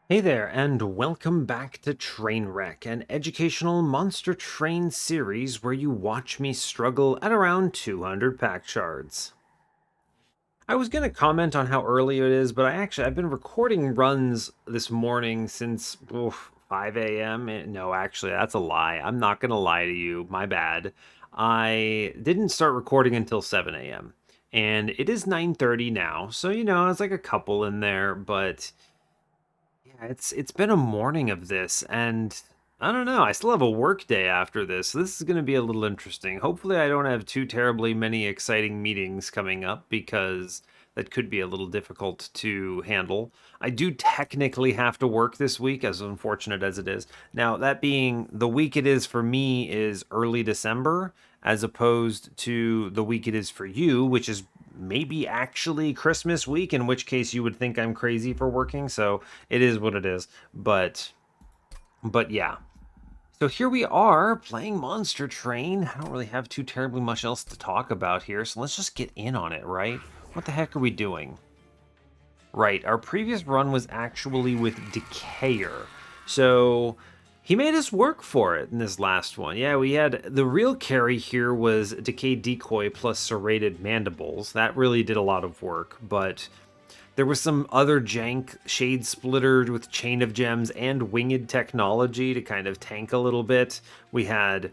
Hey there, and welcome back to Trainwreck, an educational monster train series where you watch me struggle at around 200 Pact Shards. I was going to comment on how early it is, but I've been recording runs this morning since 5 a.m. No, actually, that's a lie. I'm not going to lie to you. My bad. I didn't start recording until 7 a.m. And it is 9:30 now, so it's like a couple in there, but yeah, it's been a morning of this, and I don't know. I still have a work day after this, so this is going to be a little interesting. Hopefully, I don't have too terribly many exciting meetings coming up because that could be a little difficult to handle. I do technically have to work this week, as unfortunate as it is. Now, that being the week it is for me is early December, as opposed to the week it is for you, which is maybe actually Christmas week, in which case you would think I'm crazy for working. So it is what it is. But yeah. So here we are playing Monster Train. I don't really have too terribly much else to talk about here, so let's just get in on it, right? What the heck are we doing? Right, our previous run was actually with Decayer. So he made us work for it in this last one. Yeah, we had the real carry here was Decay Decoy plus Serrated Mandibles. That really did a lot of work, but there was some other jank, Shade Splitter with Chain of Gems and Winged Technology to kind of tank a little bit. We had...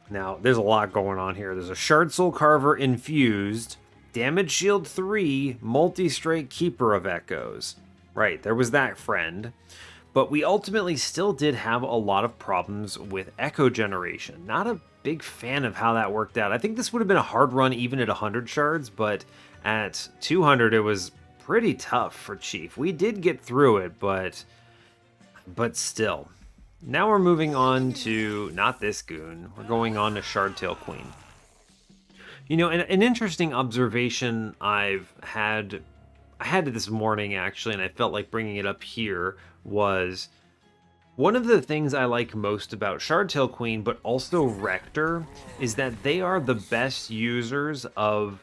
Now, there's a lot going on here. There's a Shard Soul Carver infused, Damage Shield 3, Multi-Strike Keeper of Echoes. Right, there was that friend. But we ultimately still did have a lot of problems with echo generation. Not a big fan of how that worked out. I think this would have been a hard run even at 100 shards, but at 200 it was pretty tough for Chief. We did get through it, but still. Now we're moving on to not this goon. We're going on to Shardtail Queen. You know, an interesting observation I had it this morning actually, and I felt like bringing it up here was one of the things I like most about Shardtail Queen, but also Rector, is that they are the best users of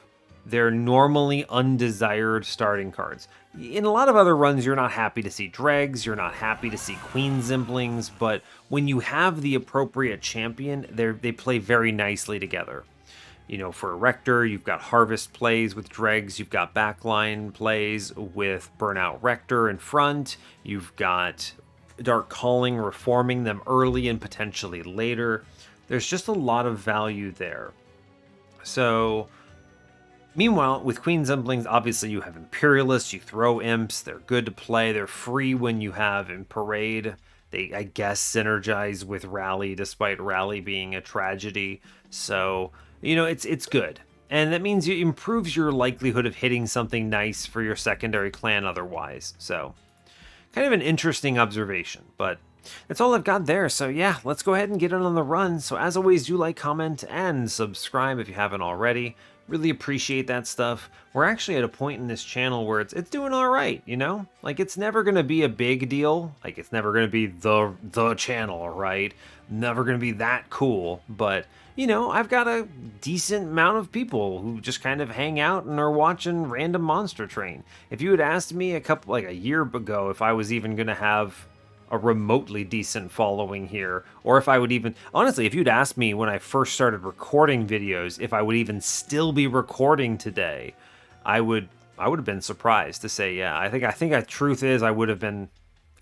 their normally undesired starting cards. In a lot of other runs, you're not happy to see Dregs, you're not happy to see Queen Zimplings, but when you have the appropriate champion, they play very nicely together. You know, for a Rector, you've got Harvest plays with Dregs, you've got backline plays with Burnout Rector in front, you've got Dark Calling reforming them early and potentially later. There's just a lot of value there. So, meanwhile, with Queen Zimplings, obviously you have Imperialists, you throw Imps, they're good to play, they're free when you have in Parade. They, I guess, synergize with Rally, despite Rally being a tragedy. So, it's good. And that means it improves your likelihood of hitting something nice for your secondary clan otherwise. So, kind of an interesting observation, but that's all I've got there. So yeah, let's go ahead and get it on the run. So as always, do like, comment, and subscribe if you haven't already. Really appreciate that stuff. We're actually at a point in this channel where it's doing all right, you know? Like, it's never going to be a big deal. Like, it's never going to be the channel, right? Never going to be that cool, but I've got a decent amount of people who just kind of hang out and are watching random Monster Train. If you had asked me a year ago if I was even going to have a remotely decent following here, or if I would even, honestly, if you'd asked me when I first started recording videos if I would even still be recording today, I would have been surprised to say, yeah. I think the truth is I would have been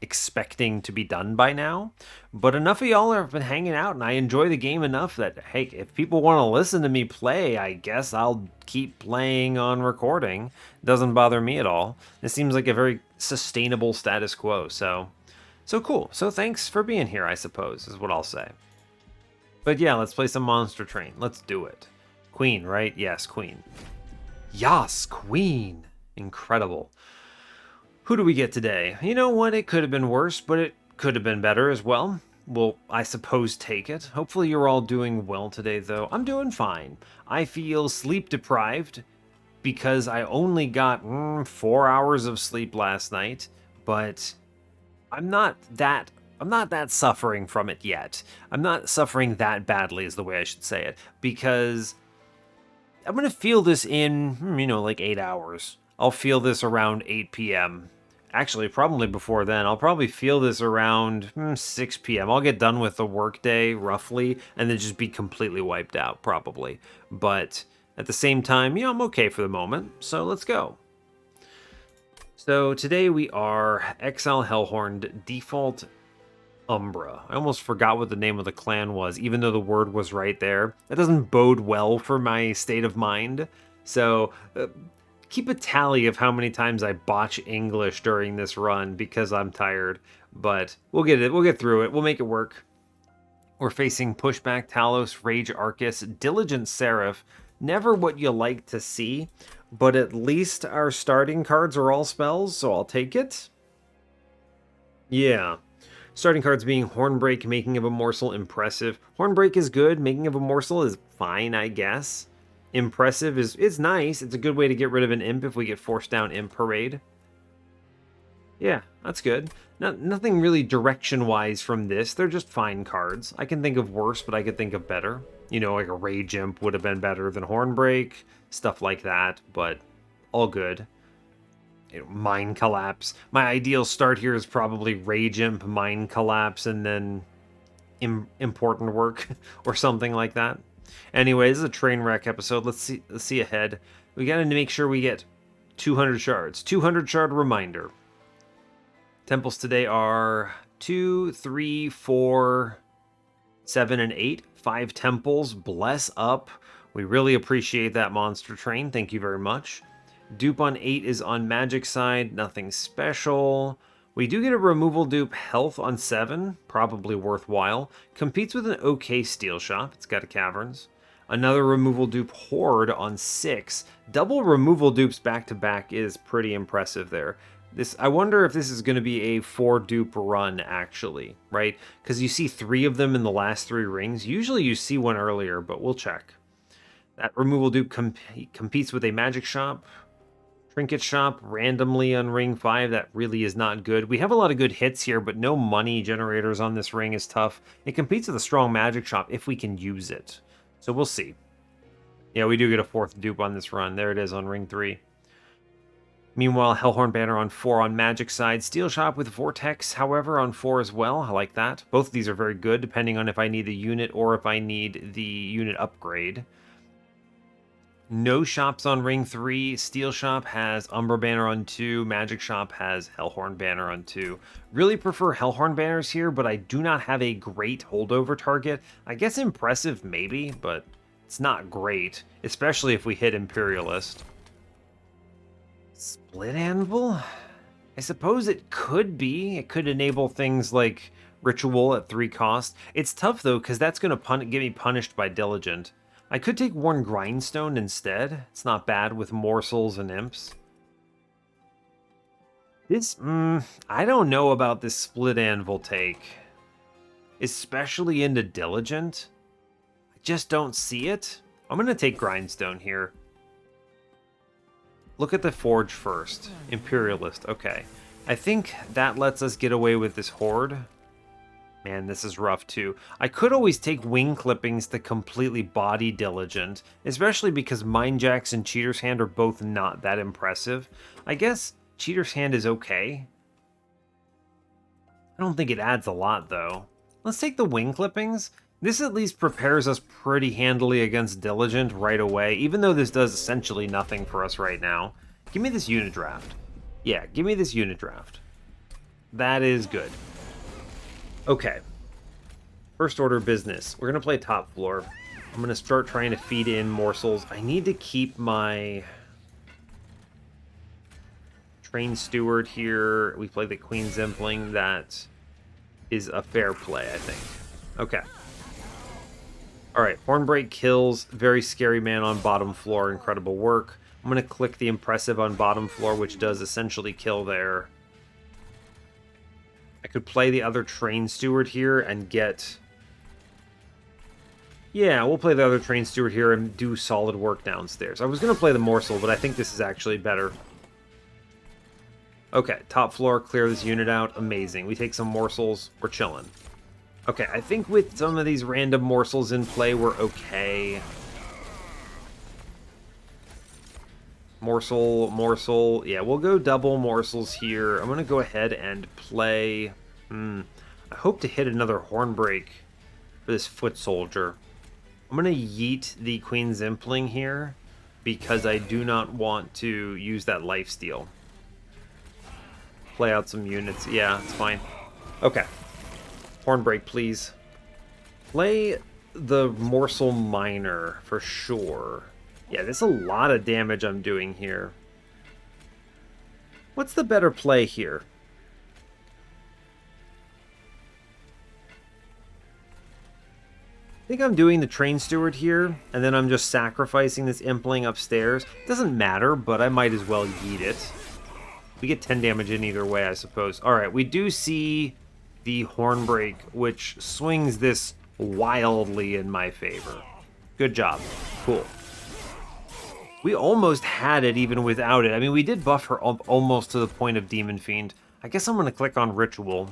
expecting to be done by now. But enough of y'all have been hanging out, and I enjoy the game enough that, hey, if people want to listen to me play, I guess I'll keep playing on recording. Doesn't bother me at all. It seems like a very sustainable status quo, so cool. So thanks for being here, I suppose, is what I'll say. But yeah, let's play some Monster Train. Let's do it. Queen, right? Yes, Queen. Yas, Queen. Incredible. Who do we get today? You know what? It could have been worse, but it could have been better as well. Well, I suppose take it. Hopefully you're all doing well today, though. I'm doing fine. I feel sleep deprived because I only got 4 hours of sleep last night, but I'm not that suffering from it yet. I'm not suffering that badly is the way I should say it, because I'm going to feel this in, like 8 hours. I'll feel this around 8 p.m. Actually, probably before then. I'll probably feel this around 6 p.m. I'll get done with the workday, roughly, and then just be completely wiped out, probably. But at the same time, I'm okay for the moment, so let's go. So today we are Exile Hellhorned, default Umbra. I almost forgot what the name of the clan was, even though the word was right there. That doesn't bode well for my state of mind. So keep a tally of how many times I botch English during this run because I'm tired. But we'll get it. We'll get through it. We'll make it work. We're facing Pushback, Talos, Rage Arcus, Diligent Seraph. Never what you like to see, but at least our starting cards are all spells, so I'll take it. Yeah. Starting cards being Hornbreak, Making of a Morsel, Impressive. Hornbreak is good, Making of a Morsel is fine, I guess. Impressive is nice. It's a good way to get rid of an Imp if we get forced down Imp Parade. Yeah, that's good. Nothing really direction-wise from this. They're just fine cards. I can think of worse, but I could think of better. Like a Rage Imp would have been better than Hornbreak. Stuff like that, but all good. Mind Collapse. My ideal start here is probably Rage Imp, Mind Collapse, and then Important Work or something like that. Anyway, this is a Trainwreck episode. Let's see ahead. We gotta make sure we get 200 shards. 200 shard reminder. Temples today are 2, 3, 4, 7, and 8. 5 temples. Bless up. We really appreciate that, Monster Train. Thank you very much. Dupe on 8 is on magic side. Nothing special. We do get a removal dupe health on 7. Probably worthwhile. Competes with an okay steel shop. It's got a caverns. Another removal dupe horde on 6. Double removal dupes back to back is pretty impressive there. I wonder if this is going to be a 4 dupe run, actually, right? Because you see 3 of them in the last 3 rings. Usually you see one earlier, but we'll check. That removal dupe competes with a magic shop. Trinket shop randomly on ring 5. That really is not good. We have a lot of good hits here, but no money generators on this ring is tough. It competes with a strong magic shop if we can use it. So we'll see. Yeah, we do get a 4th dupe on this run. There it is on ring 3. Meanwhile, Hellhorned Banner on 4 on magic side. Steel Shop with Vortex, however, on 4 as well. I like that. Both of these are very good, depending on if I need the unit or if I need the unit upgrade. No shops on ring 3. Steel Shop has Umbra Banner on 2. Magic Shop has Hellhorned Banner on 2. Really prefer Hellhorned Banners here, but I do not have a great holdover target. I guess Impressive maybe, but it's not great, especially if we hit Imperialist. Split Anvil? I suppose it could be. It could enable things like Ritual at 3 cost. It's tough though, because that's going to get me punished by Diligent. I could take Worn Grindstone instead. It's not bad with Morsels and Imps. This, I don't know about this Split Anvil take. Especially into Diligent. I just don't see it. I'm going to take Grindstone here. Look at the Forge first. Imperialist, okay. I think that lets us get away with this Horde. Man, this is rough too. I could always take Wing Clippings to completely body Diligent, especially because Mindjacks and Cheater's Hand are both not that impressive. I guess Cheater's Hand is okay. I don't think it adds a lot though. Let's take the Wing Clippings. This at least prepares us pretty handily against Diligent right away, even though this does essentially nothing for us right now. Give me this unit draft. Yeah, give me this unit draft. That is good. Okay. First order business. We're going to play top floor. I'm going to start trying to feed in morsels. I need to keep my Train Steward here. We play the Queen Zimpling. That is a fair play, I think. Okay. Alright, Hornbreak kills. Very scary man on bottom floor. Incredible work. I'm going to click the Impressive on bottom floor, which does essentially kill there. I could play the other Train Steward here and get... Yeah, we'll play the other Train Steward here and do solid work downstairs. I was going to play the Morsel, but I think this is actually better. Okay, top floor, clear this unit out. Amazing. We take some Morsels. We're chilling. Okay, I think with some of these random Morsels in play, we're okay. Morsel, Morsel. Yeah, we'll go double Morsels here. I'm going to go ahead and play... I hope to hit another Hornbreak for this Foot Soldier. I'm going to yeet the Queen's Impling here because I do not want to use that lifesteal. Play out some units. Yeah, it's fine. Okay. Hornbreak, please. Play the Morsel Miner for sure. Yeah, there's a lot of damage I'm doing here. What's the better play here? I think I'm doing the Train Steward here, and then I'm just sacrificing this Impling upstairs. Doesn't matter, but I might as well yeet it. We get 10 damage in either way, I suppose. Alright, we do see the Hornbreak, which swings this wildly in my favor. Good job. Cool. We almost had it even without it. I mean, we did buff her almost to the point of Demon Fiend. I guess I'm going to click on Ritual.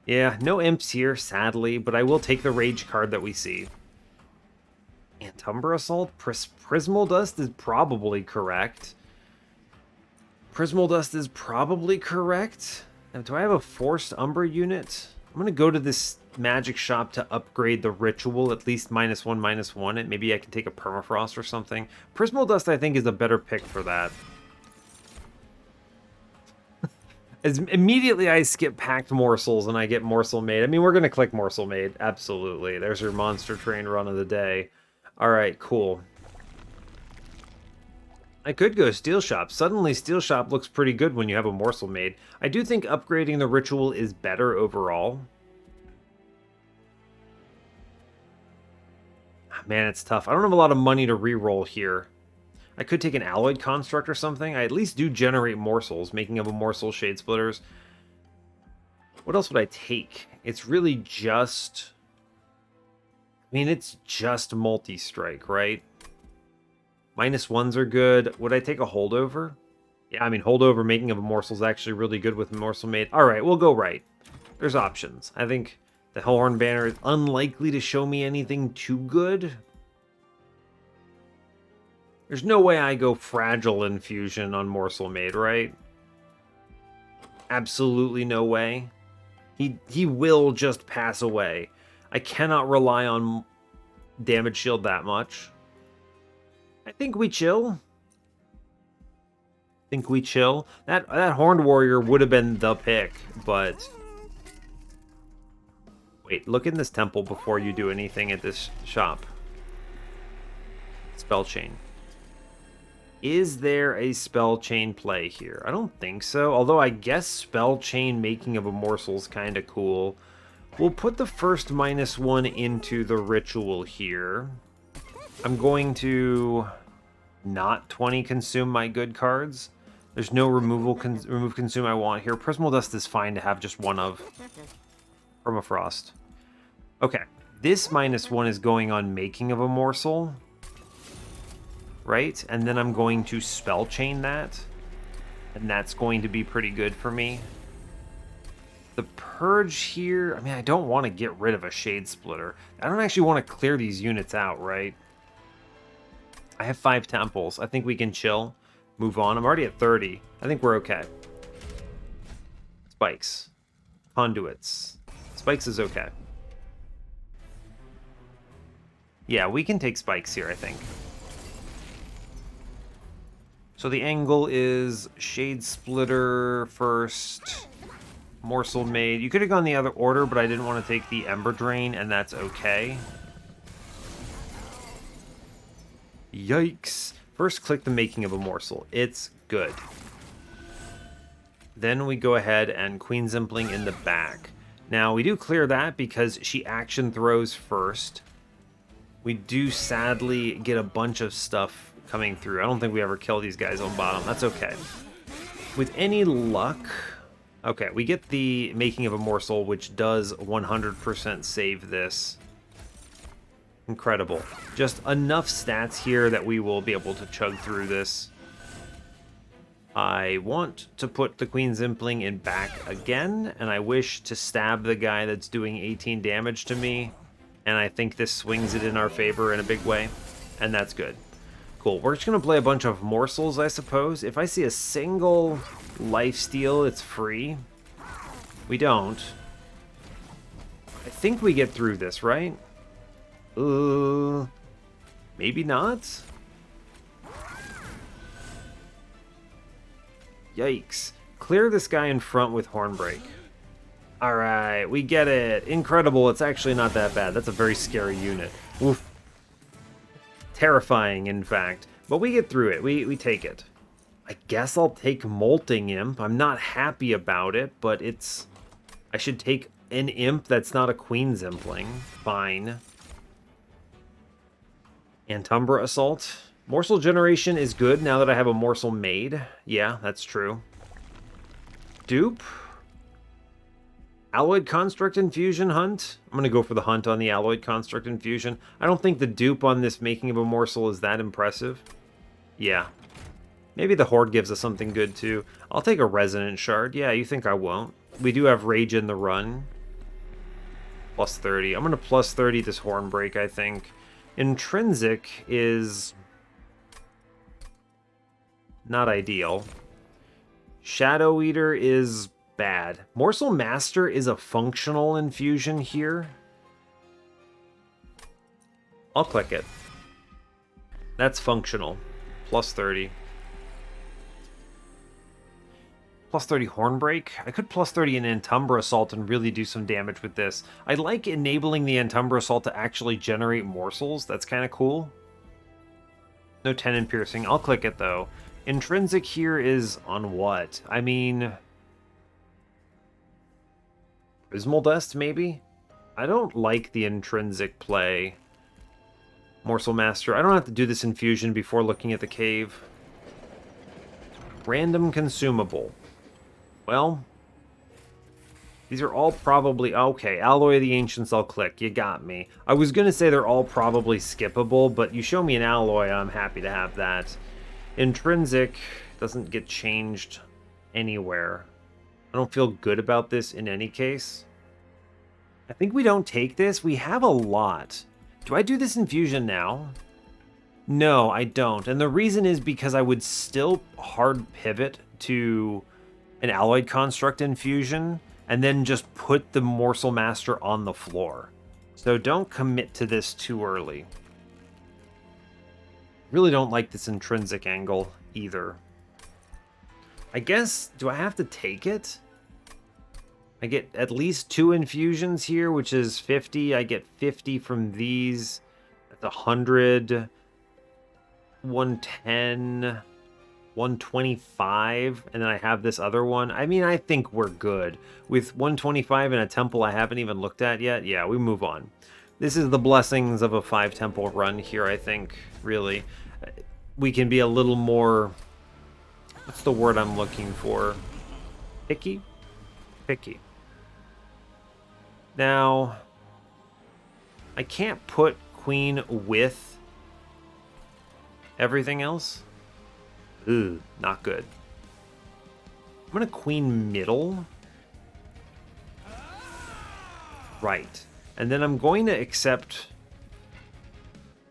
Yeah, no Imps here, sadly, but I will take the Rage card that we see. Umbra Assault? Prismal Dust is probably correct. Prismal Dust is probably correct. Now, do I have a forced Umbra unit? I'm going to go to this magic shop to upgrade the Ritual, at least -1/-1, and maybe I can take a Permafrost or something. Prismal Dust, I think, is a better pick for that. Immediately I skip Packed Morsels and I get Morsel Made. I mean, we're going to click Morsel Made, absolutely. There's your Monster Train run of the day. Alright, cool. I could go Steel Shop. Suddenly, Steel Shop looks pretty good when you have a Morsel Made. I do think upgrading the Ritual is better overall. Man, it's tough. I don't have a lot of money to reroll here. I could take an Alloyed Construct or something. I at least do generate Morsels, making of a Morsel Shade Splitters. What else would I take? It's really just... I mean, it's just Multi-Strike, right? -1s are good. Would I take a Holdover? Yeah, I mean, Holdover making of a Morsel is actually really good with Morsel Made. Alright, we'll go right. There's options. I think the Hellhorned banner is unlikely to show me anything too good. There's no way I go Fragile Infusion on Morsel Made, right? Absolutely no way. He will just pass away. I cannot rely on Damage Shield that much. I think we chill. Think we chill. That Horned Warrior would have been the pick, but... Wait, look in this temple before you do anything at this shop. Spell Chain. Is there a Spell Chain play here? I don't think so, although I guess Spell Chain making of a Morsel is kind of cool. We'll put the first -1 into the Ritual here. I'm going to not 20 consume my good cards. There's no remove consume I want here. Prismal Dust is fine to have just one of. Permafrost. Okay, this -1 is going on making of a Morsel. Right? And then I'm going to Spell Chain that. And that's going to be pretty good for me. The Purge here... I mean, I don't want to get rid of a Shade Splitter. I don't actually want to clear these units out, right? I have 5 temples. I think we can chill. Move on. I'm already at 30. I think we're okay. Spikes. Conduits. Spikes is okay. Yeah, we can take Spikes here, I think. So the angle is Shade Splitter first, Morsel Made. You could have gone the other order, but I didn't want to take the Ember Drain, and that's okay. Yikes. First, click the making of a Morsel. It's good. Then we go ahead and Queen's Impling in the back. Now, we do clear that because she action throws first. We do sadly get a bunch of stuff coming through. I don't think we ever kill these guys on bottom. That's okay. With any luck... Okay, we get the making of a Morsel, which does 100% save this. Incredible. Just enough stats here that we will be able to chug through this. I want to put the Queen's Impling in back again, and I wish to stab the guy that's doing 18 damage to me, and I think this swings it in our favor in a big way, and that's good. Cool. We're just going to play a bunch of morsels, I suppose. If I see a single lifesteal, it's free. We don't. I think we get through this, right? Maybe not? Yikes. Clear this guy in front with Hornbreak. Alright, we get it. Incredible. It's actually not that bad. That's a very scary unit. Oof. Terrifying, in fact. But we get through it. We take it. I guess I'll take Molting Imp. I'm not happy about it, but it's... I should take an Imp that's not a Queen's Impling. Fine. Umbra Assault. Morsel generation is good now that I have a Morsel made. Yeah, that's true. Dupe. Alloyed Construct Infusion Hunt. I'm going to go for the Hunt on the Alloyed Construct Infusion. I don't think the dupe on this making of a Morsel is that impressive. Yeah. Maybe the Horde gives us something good too. I'll take a Resonant Shard. Yeah, you think I won't? We do have Rage in the run. Plus 30. I'm going to plus 30 this Hornbreak, I think. Intrinsic is not ideal. Shadow Eater is bad. Morsel Master is a functional infusion here. I'll click it. That's functional. Plus 30. Plus 30 Hornbreak. I could plus 30 an Umbra Assault and really do some damage with this. I like enabling the Umbra Assault to actually generate morsels. That's kind of cool. No 10 in piercing. I'll click it though. Intrinsic here is on what? I mean... Abysmal Dust, maybe? I don't like the intrinsic play. Morsel Master. I don't have to do this infusion before looking at the cave. Random consumable. Well, these are all probably... Okay, Alloy of the Ancients I'll click. You got me. I was going to say they're all probably skippable, but you show me an Alloy, I'm happy to have that. Intrinsic doesn't get changed anywhere. I don't feel good about this in any case. I think we don't take this. We have a lot. Do I do this infusion now? No, I don't. And the reason is because I would still hard pivot to an Alloyed Construct infusion and then just put the Morsel Master on the floor. So don't commit to this too early. Really don't like this intrinsic angle either. I guess, do I have to take it? I get at least 2 infusions here, which is 50. I get 50 from these. That's 100, 110, 125, and then I have this other one. I mean, I think we're good. With 125 and a temple I haven't even looked at yet, yeah, we move on. This is the blessings of a 5-temple run here, I think, really. We can be a little more... What's the word I'm looking for? Picky? Picky. Now, I can't put Queen with everything else. Ooh, not good. I'm going to Queen middle. Right. And then I'm going to accept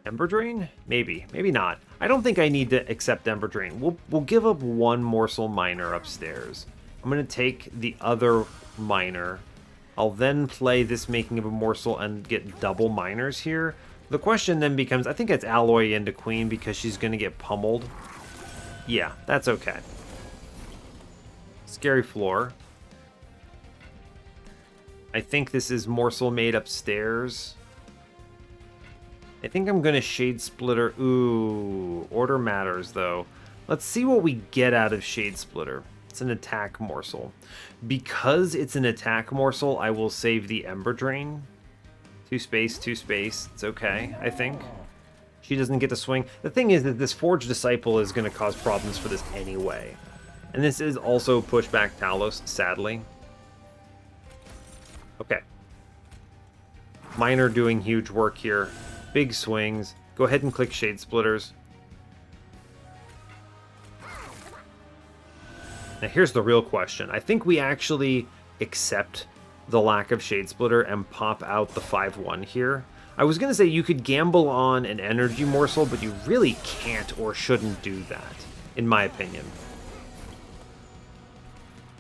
Ember Drain? Maybe. Maybe not. I don't think I need to accept Ember Drain. We'll give up 1 Morsel Miner upstairs. I'm going to take the other Miner. I'll then play this making of a Morsel and get double Miners here. The question then becomes, I think it's Alloy into Queen because she's going to get pummeled. Yeah, that's okay. Scary floor. I think this is Morsel made upstairs. I think I'm going to Shade Splitter. Ooh, order matters, though. Let's see what we get out of Shade Splitter. It's an attack morsel. Because it's an attack morsel, I will save the Ember Drain. 2 space, 2 space. It's okay, I think. She doesn't get to swing. The thing is that this Forged Disciple is going to cause problems for this anyway. And this is also pushback Talos, sadly. Okay. Miner doing huge work here. Big swings. Go ahead and click Shade Splitters. Now here's the real question. I think we actually accept the lack of Shade Splitter and pop out the 5-1 here. I was going to say you could gamble on an energy morsel, but you really can't or shouldn't do that, in my opinion.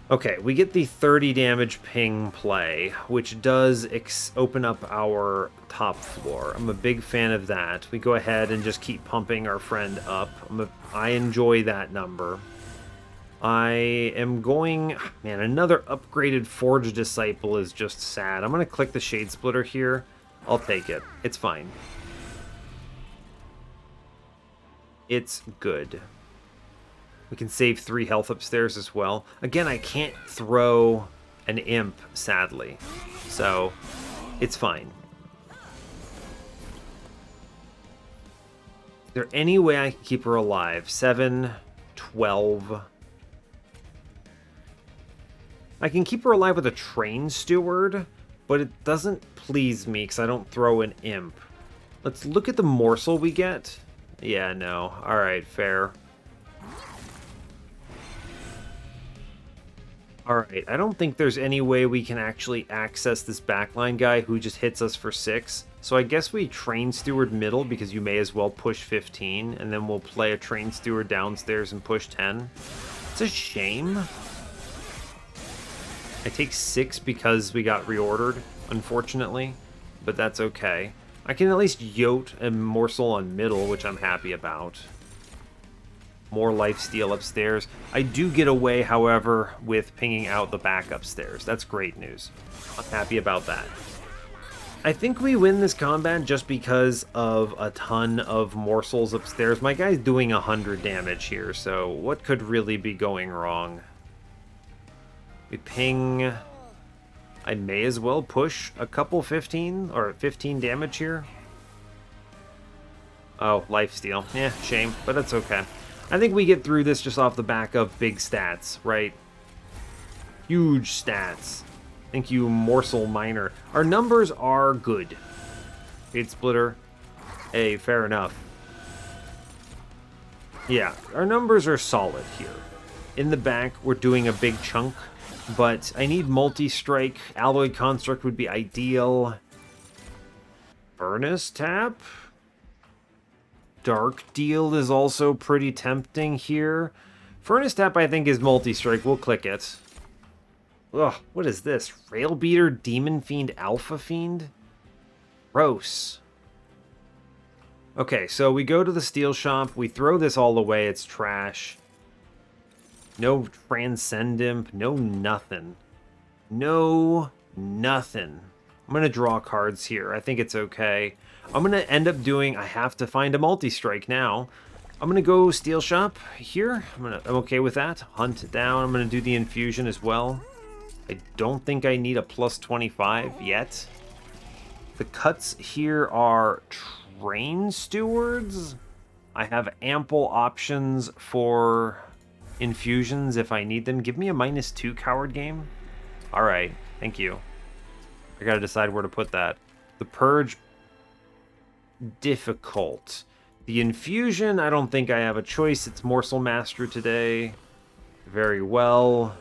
Okay, we get the 30 damage ping play, which does open up our top floor. I'm a big fan of that. We go ahead and just keep pumping our friend up. I enjoy that number. I am going... Man, another upgraded Forge Disciple is just sad. I'm going to click the Shade Splitter here. I'll take it. It's fine. It's good. We can save 3 health upstairs as well. Again, I can't throw an Imp, sadly. So, it's fine. Is there any way I can keep her alive? 7, 12... I can keep her alive with a Train Steward, but it doesn't please me because I don't throw an Imp. Let's look at the morsel we get. Yeah, no. Alright, fair. Alright, I don't think there's any way we can actually access this backline guy who just hits us for 6. So I guess we Train Steward middle because you may as well push 15, and then we'll play a Train Steward downstairs and push 10. It's a shame. I take 6 because we got reordered, unfortunately, but that's okay. I can at least yote a morsel on middle, which I'm happy about. More lifesteal upstairs. I do get away, however, with pinging out the back upstairs. That's great news. I'm happy about that. I think we win this combat just because of a ton of morsels upstairs. My guy's doing 100 damage here, so what could really be going wrong? We ping... I may as well push a couple 15 or 15 damage here. Oh, lifesteal. Yeah, shame, but that's okay. I think we get through this just off the back of big stats, right? Huge stats. Thank you, Morsel Miner. Our numbers are good. Shade Splitter. Hey, fair enough. Yeah, our numbers are solid here. In the back, we're doing a big chunk. But I need multi-strike. Alloy Construct would be ideal. Furnace Tap? Dark Deal is also pretty tempting here. Furnace Tap, I think, is multi-strike. We'll click it. Ugh, what is this? Rail Beater, Demon Fiend, Alpha Fiend? Gross. Okay, so we go to the steel shop. We throw this all away. It's trash. No Transcend Imp, no nothing. No nothing. I'm going to draw cards here. I think it's okay. I'm going to end up doing... I have to find a multi-strike now. I'm going to go Steel Shop here. I'm okay with that. Hunt it down. I'm going to do the Infusion as well. I don't think I need a plus 25 yet. The cuts here are Train Stewards. I have ample options for... infusions if I need them. Give me a -2 coward game. Alright, thank you. I gotta decide where to put that. The Purge, difficult. The Infusion, I don't think I have a choice. It's Morsel Master today. Very well.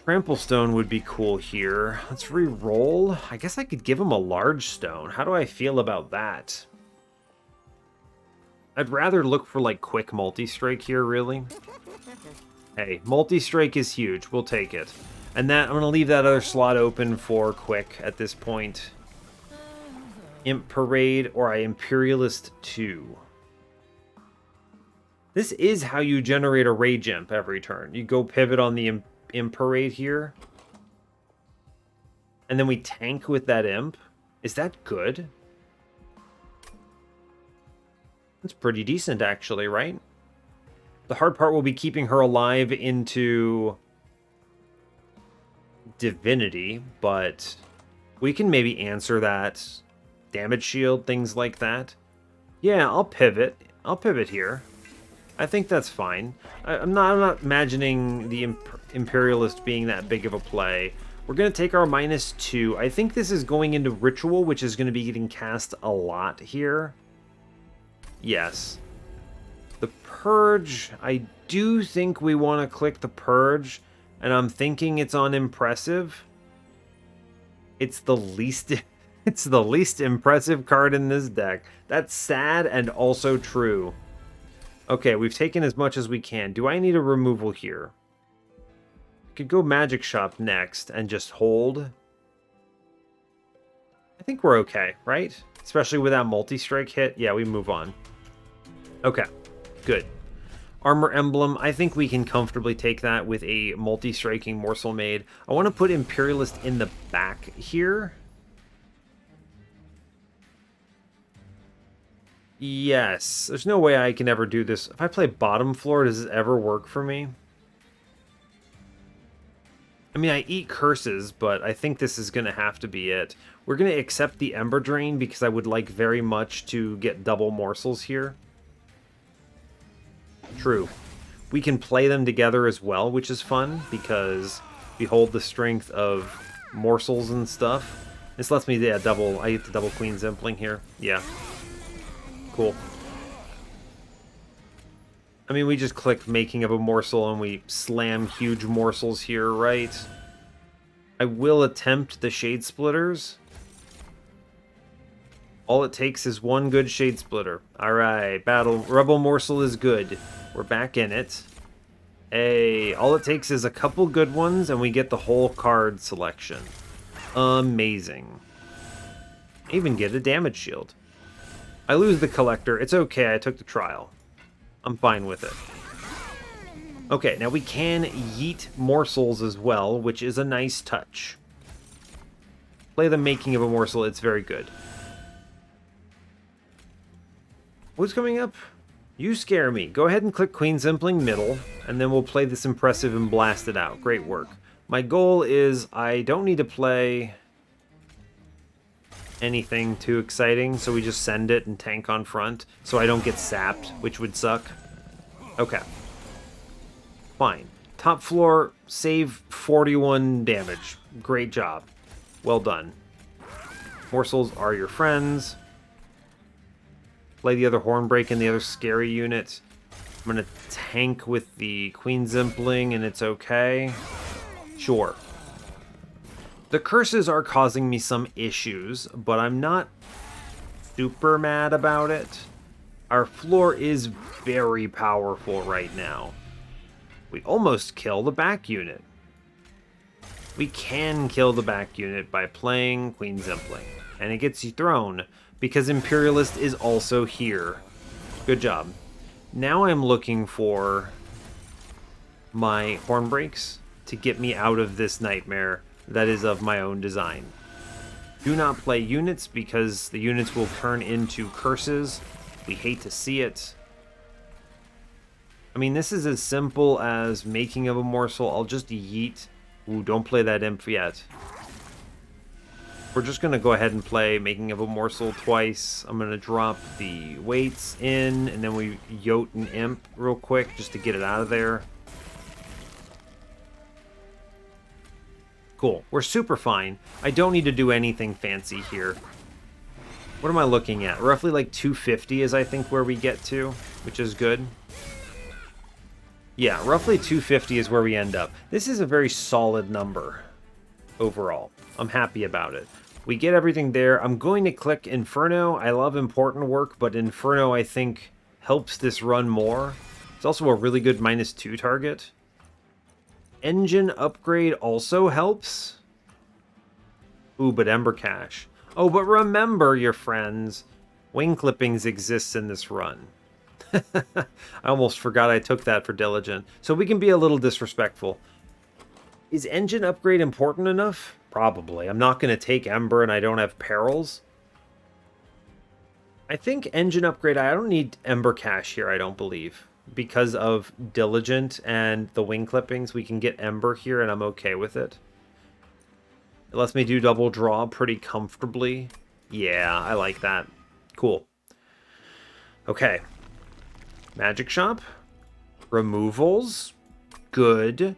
Trample Stone would be cool here. Let's re-roll. I guess I could give him a large stone. How do I feel about that? I'd rather look for, like, quick multi-strike here, really. Hey, multi-strike is huge. We'll take it. And that, I'm going to leave that other slot open for quick at this point. Imp Parade, or I Imperialist 2. This is how you generate a Rage Imp every turn. You go pivot on the Imp Parade here. And then we tank with that Imp. Is that good? That's pretty decent, actually, right? The hard part will be keeping her alive into Divinity, but we can maybe answer that. Damage shield, things like that. Yeah, I'll pivot. I'll pivot here. I think that's fine. I'm not imagining the Imperialist being that big of a play. We're going to take our -2. I think this is going into Ritual, which is going to be getting cast a lot here. Yes. The Purge, I do think we want to click the Purge, and I'm thinking it's on Impressive. It's the least... It's the least impressive card in this deck. That's sad and also true. Okay, we've taken as much as we can. Do I need a removal here? I could go Magic Shop next and just hold. I think we're okay, right? Especially with that multi-strike hit. Yeah, we move on. Okay, good. Armor Emblem, I think we can comfortably take that with a multi-striking Morsel Maid. I want to put Imperialist in the back here. Yes, there's no way I can ever do this. If I play bottom floor, does this ever work for me? I mean, I eat curses, but I think this is going to have to be it. We're going to accept the Ember Drain because I would like very much to get double morsels here. True. We can play them together as well, which is fun because we hold the strength of morsels and stuff. This lets me, yeah, double. I get the double Queen Zimpling here. Yeah. Cool. I mean, we just click making of a morsel and we slam huge morsels here, right? I will attempt the Shade Splitters. All it takes is one good Shade Splitter. Alright, Rebel Morsel is good. We're back in it. Hey, all it takes is a couple good ones and we get the whole card selection. Amazing. Even get a damage shield. I lose the Collector. It's okay, I took the trial. I'm fine with it. Okay, now we can yeet morsels as well, which is a nice touch. Play the making of a morsel, it's very good. What's coming up? You scare me. Go ahead and click Queen Zimpling middle, and then we'll play this impressive and blast it out. Great work. My goal is I don't need to play anything too exciting, so we just send it and tank on front, so I don't get sapped, which would suck. Okay. Fine. Top floor, save 41 damage. Great job. Well done. Morsels are your friends. Play the other Hornbreak and the other scary unit. I'm going to tank with the Queen Zimpling and it's okay. Sure. The curses are causing me some issues, but I'm not super mad about it. Our floor is very powerful right now. We almost kill the back unit. We can kill the back unit by playing Queen Zimpling, and it gets you thrown because Imperialist is also here. Good job. Now I'm looking for my Hornbreaks to get me out of this nightmare that is of my own design. Do not play units because the units will turn into curses. We hate to see it. I mean, this is as simple as making of a morsel. I'll just yeet. Ooh, don't play that imp yet. We're just going to go ahead and play making of a morsel twice. I'm going to drop the weights in, and then we yote an imp real quick just to get it out of there. Cool. We're super fine. I don't need to do anything fancy here. What am I looking at? Roughly like 250 is I think where we get to, which is good. Yeah, roughly 250 is where we end up. This is a very solid number overall. I'm happy about it. We get everything there. I'm going to click Inferno. I love important work, but Inferno I think helps this run more. It's also a really good -2 target. Engine upgrade also helps. Ooh, but Ember Cache. Oh, but remember, your friends, wing clippings exists in this run. I almost forgot I took that for Diligent. So we can be a little disrespectful. Is engine upgrade important enough? Probably. I'm not going to take Ember and I don't have perils. I think engine upgrade, I don't need Ember Cache here, I don't believe. Because of Diligent and the wing clippings, we can get Ember here and I'm okay with it. It lets me do double draw pretty comfortably. Yeah, I like that. Cool. Okay. Magic Shop. Removals. Good.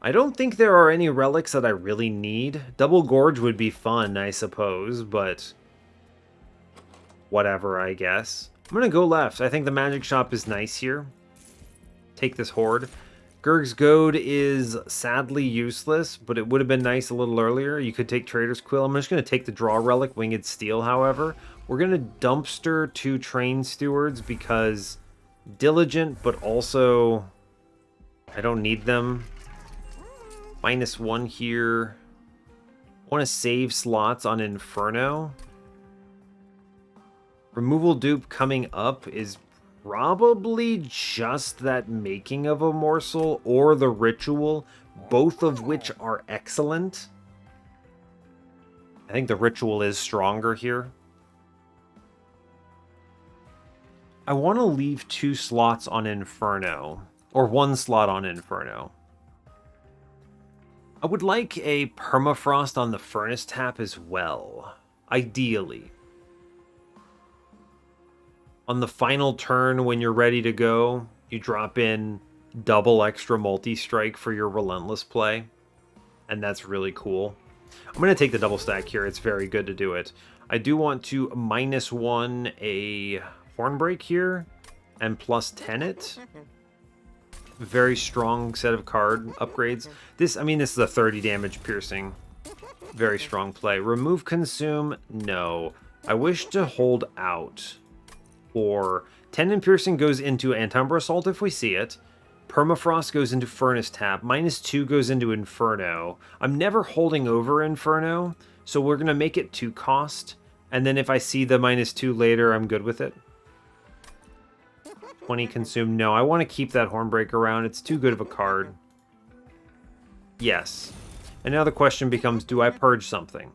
I don't think there are any relics that I really need. Double Gorge would be fun, I suppose, but whatever, I guess. I'm going to go left. I think the Magic Shop is nice here. Take this Horde. Gurg's Goad is sadly useless, but it would have been nice a little earlier. You could take Trader's Quill. I'm just going to take the Draw Relic, Winged Steel, however. We're going to dumpster 2 Train Stewards because Diligent, but also I don't need them. -1 here. I want to save slots on Inferno. Removal dupe coming up is probably just that making of a Morsel or the Ritual, both of which are excellent. I think the Ritual is stronger here. I want to leave 2 slots on Inferno, or 1 slot on Inferno. I would like a Permafrost on the Furnace Tap as well, ideally. On the final turn, when you're ready to go, you drop in double extra multi-strike for your Relentless play, and that's really cool. I'm going to take the double stack here. It's very good to do it. I do want to -1 a Hornbreak here and +10 it. Very strong set of card upgrades. This is a 30 damage piercing. Very strong play. Remove Consume? No. I wish to hold out. Or Tendon Piercing goes into Antumbra Assault if we see it. Permafrost goes into Furnace Tap. -2 goes into Inferno. I'm never holding over Inferno, so we're going to make it 2 cost. And then if I see the -2 later, I'm good with it. 20 Consume. No, I want to keep that Hornbreak around. It's too good of a card. Yes. And now the question becomes, do I purge something?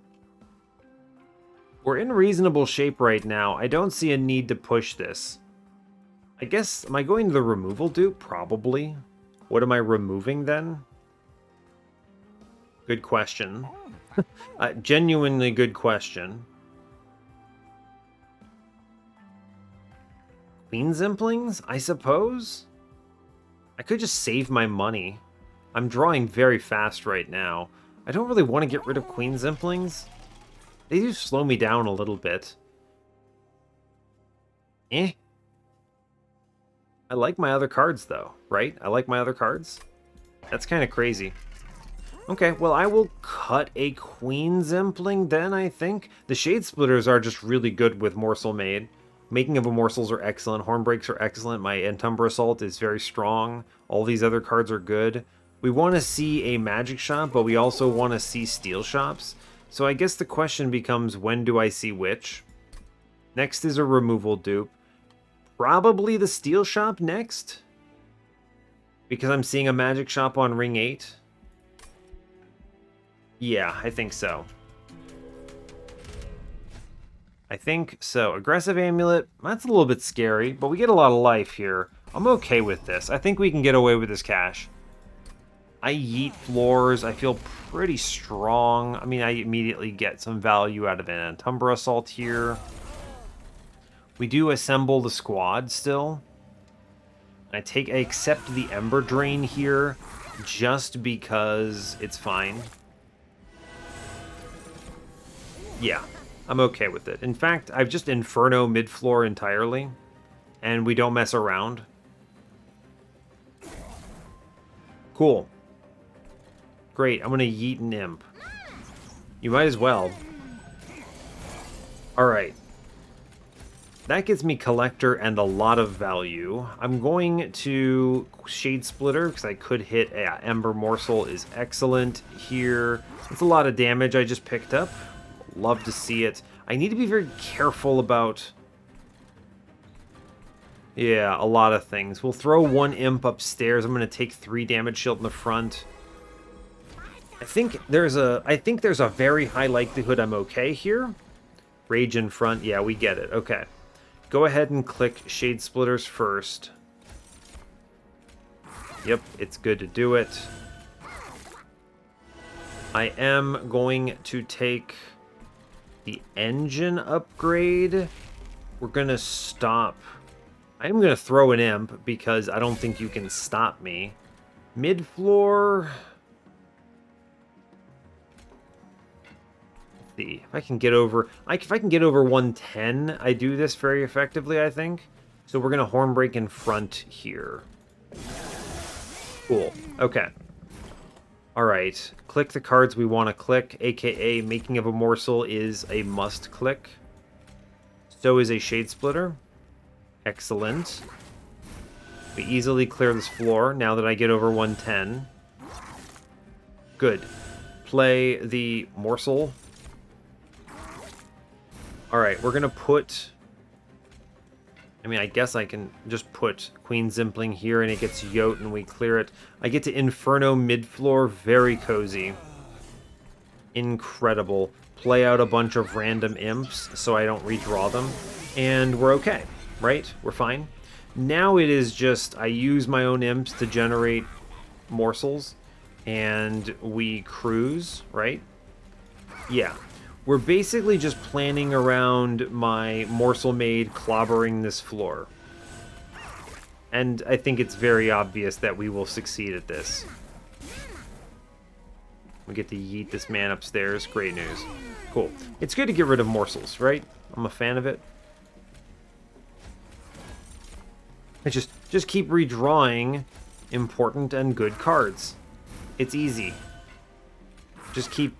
We're in reasonable shape right now. I don't see a need to push this. I guess, am I going to the removal dupe? Probably. What am I removing then? Good question. Genuinely good question. Queen's Implings, I suppose? I could just save my money. I'm drawing very fast right now. I don't really want to get rid of Queen's Implings. They do slow me down a little bit. I like my other cards, though, right? I like my other cards. That's kind of crazy. Okay, well, I will cut a Queen's Impling then, I think. The Shade Splitters are just really good with Morsel made. Making of a Morsels are excellent. Hornbreaks are excellent. My Antumbra Assault is very strong. All these other cards are good. We want to see a Magic Shop, but we also want to see Steel Shops. So I guess the question becomes, when do I see which? Next is a removal dupe. Probably the Steel Shop next? Because I'm seeing a Magic Shop on Ring 8? Yeah, I think so. I think so. Aggressive Amulet, that's a little bit scary, but we get a lot of life here. I'm okay with this. I think we can get away with this cash. I yeet floors. I feel pretty strong. I mean, I immediately get some value out of an Antumbra Assault here. We do assemble the squad still. I accept the Ember Drain here just because it's fine. Yeah, I'm okay with it. In fact, I've just Inferno mid-floor entirely, and we don't mess around. Cool. Great, I'm going to yeet an Imp. You might as well. Alright. That gives me Collector and a lot of value. I'm going to Shade Splitter, because I could hit... Yeah, Ember Morsel is excellent here. It's a lot of damage I just picked up. Love to see it. I need to be very careful about... Yeah, a lot of things. We'll throw one Imp upstairs. I'm going to take 3 damage shield in the front. I think there's a very high likelihood I'm okay here. Rage in front. Yeah, we get it. Okay. Go ahead and click Shade Splitters first. Yep, it's good to do it. I am going to take the engine upgrade. We're going to stop. I'm going to throw an Imp because I don't think you can stop me. Mid-floor... If I can get over, if I can get over 110, I do this very effectively, I think. So we're gonna Hornbreak in front here. Cool. Okay. All right. Click the cards we want to click, aka Making of a Morsel is a must click. So is a Shade Splitter. Excellent. We easily clear this floor now that I get over 110. Good. Play the Morsel. Alright, we're gonna put... I mean, I guess I can just put Queen Zimpling here and it gets Yote and we clear it. I get to Inferno mid-floor, very cozy. Incredible. Play out a bunch of random Imps so I don't redraw them. And we're okay, right? We're fine. Now it is just, I use my own Imps to generate Morsels, and we cruise, right? Yeah. We're basically just planning around my Morsel Maid clobbering this floor. And I think it's very obvious that we will succeed at this. We get to yeet this man upstairs. Great news. Cool. It's good to get rid of Morsels, right? I'm a fan of it. I just keep redrawing important and good cards. It's easy. Just keep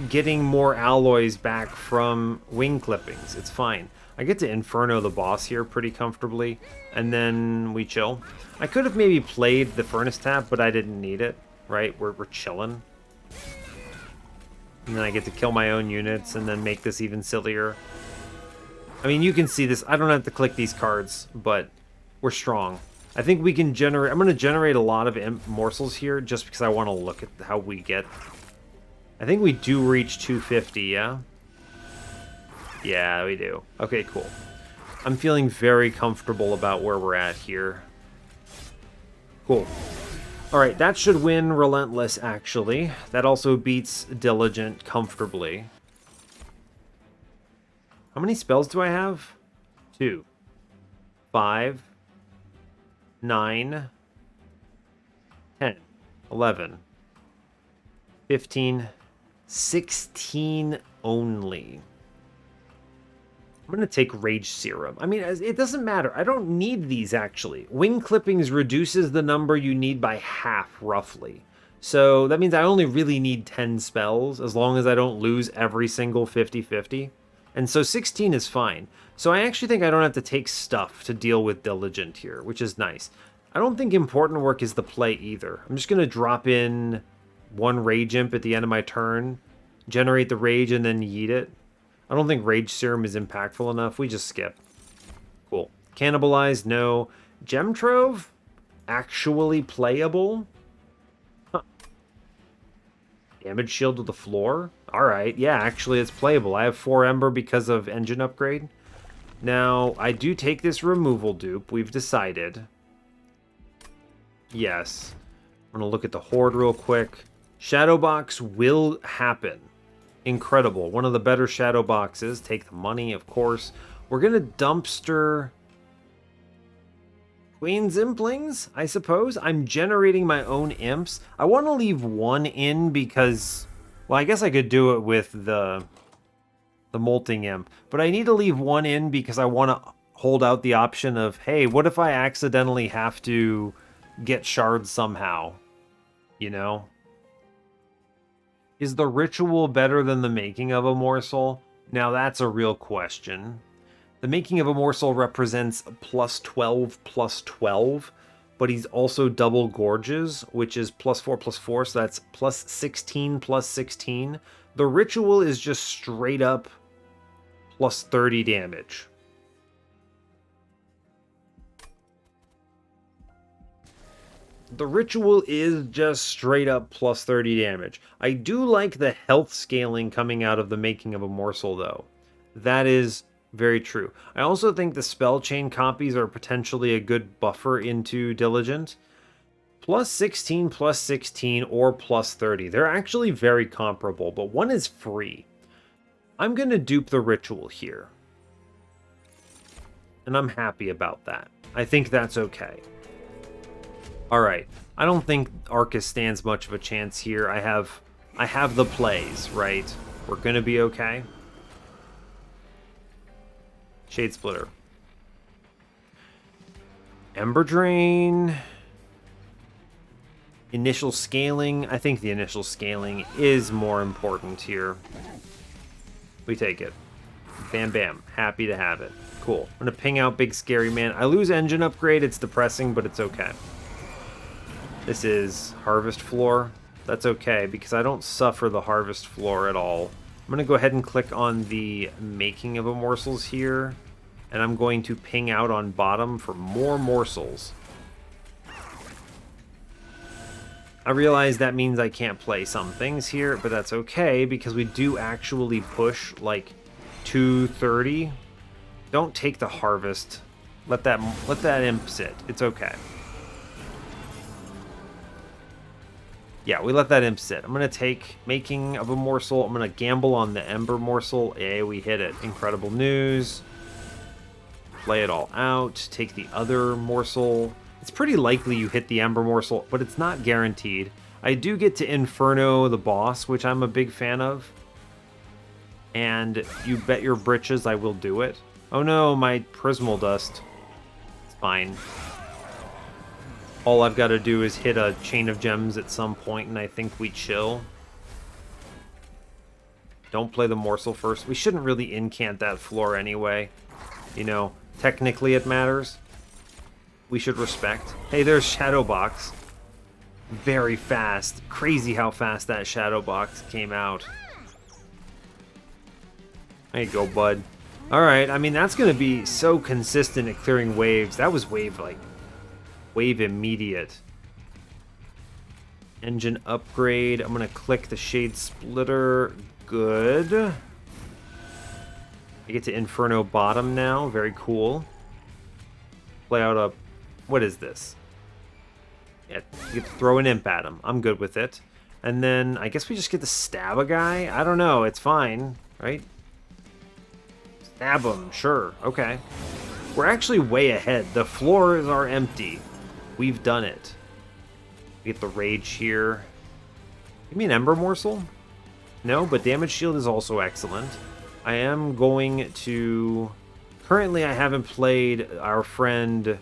getting more alloys back from wing clippings. It's fine. I get to Inferno the boss here pretty comfortably, and then we chill. I could have maybe played the Furnace Tap, but I didn't need it, right? We're chilling. And then I get to kill my own units and then make this even sillier. I mean, you can see this. I don't have to click these cards, but we're strong. I think we can generate... I'm going to generate a lot of Imp Morsels here just because I want to look at how we get... I think we do reach 250, yeah? Yeah, we do. Okay, cool. I'm feeling very comfortable about where we're at here. Cool. Alright, that should win Relentless, actually. That also beats Diligent comfortably. How many spells do I have? 2. 5. 9. 10. 11. 15. 16 only. I'm going to take Rage Serum. I mean, it doesn't matter. I don't need these, actually. Wing Clippings reduces the number you need by half, roughly. So that means I only really need 10 spells, as long as I don't lose every single 50-50. And so 16 is fine. So I actually think I don't have to take stuff to deal with Diligent here, which is nice. I don't think Important Work is the play either. I'm just going to drop in 1 Rage Imp at the end of my turn, generate the Rage, and then yeet it. I don't think Rage Serum is impactful enough. We just skip. Cool. Cannibalize, no. Gem Trove? Actually playable? Huh. Damage Shield to the floor? Alright, yeah, actually it's playable. I have 4 Ember because of Engine Upgrade. Now, I do take this removal dupe. We've decided. Yes. I'm going to look at the Horde real quick. Shadowbox will happen. Incredible. One of the better shadow boxes. Take the money, of course. We're going to dumpster Queen Zimplings, I suppose. I'm generating my own Imps. I want to leave 1 in because... Well, I guess I could do it with the Molting Imp. But I need to leave 1 in because I want to hold out the option of, hey, what if I accidentally have to get shards somehow? You know? Is the ritual better than the making of a morsel? Now that's a real question. The making of a morsel represents +12/+12, but he's also double gorges, which is +4/+4, so that's +16/+16. The ritual is just straight up +30 damage. The ritual is just straight up +30 damage. I do like the health scaling coming out of the making of a morsel, though. That is very true. I also think the spell chain copies are potentially a good buffer into Diligent. +16, +16, or +30. They're actually very comparable, but one is free. I'm going to dupe the ritual here. And I'm happy about that. I think that's okay. Alright, I don't think Arcus stands much of a chance here. I have the plays, right? We're gonna be okay. Shade Splitter. Ember Drain. Initial scaling. I think the initial scaling is more important here. We take it. Bam, bam. Happy to have it. Cool. I'm going to ping out Big Scary Man. I lose engine upgrade. It's depressing, but it's okay. This is Harvest Floor. That's okay, because I don't suffer the Harvest Floor at all. I'm going to go ahead and click on the Making of a Morsels here, and I'm going to ping out on bottom for more morsels. I realize that means I can't play some things here, but that's okay, because we do actually push, like, 230. Don't take the Harvest. Let that Imp sit. It's okay. Yeah, we let that Imp sit. I'm going to take Making of a Morsel. I'm going to gamble on the Ember Morsel. Hey, we hit it. Incredible news. Play it all out. Take the other Morsel. It's pretty likely you hit the Ember Morsel, but it's not guaranteed. I do get to Inferno the boss, which I'm a big fan of. And you bet your britches I will do it. Oh no, my Prismal Dust. It's fine. All I've got to do is hit a Chain of Gems at some point, and I think we chill. Don't play the Morsel first. We shouldn't really incant that floor anyway. You know, technically it matters. We should respect. Hey, there's Shadowbox. Very fast. Crazy how fast that Shadowbox came out. There you go, bud. Alright, I mean, that's going to be so consistent at clearing waves. That was wave, like, wave immediate. Engine upgrade. I'm going to click the Shade Splitter. Good. I get to Inferno bottom now. Very cool. Play out a... What is this? Yeah, you get to throw an Imp at him. I'm good with it. And then I guess we just get to stab a guy? I don't know. It's fine, right? Stab him. Sure. Okay. We're actually way ahead. The floors are empty. We've done it. We get the Rage here. Give me an Ember Morsel? No, but Damage Shield is also excellent. I am going to... Currently, I haven't played our friend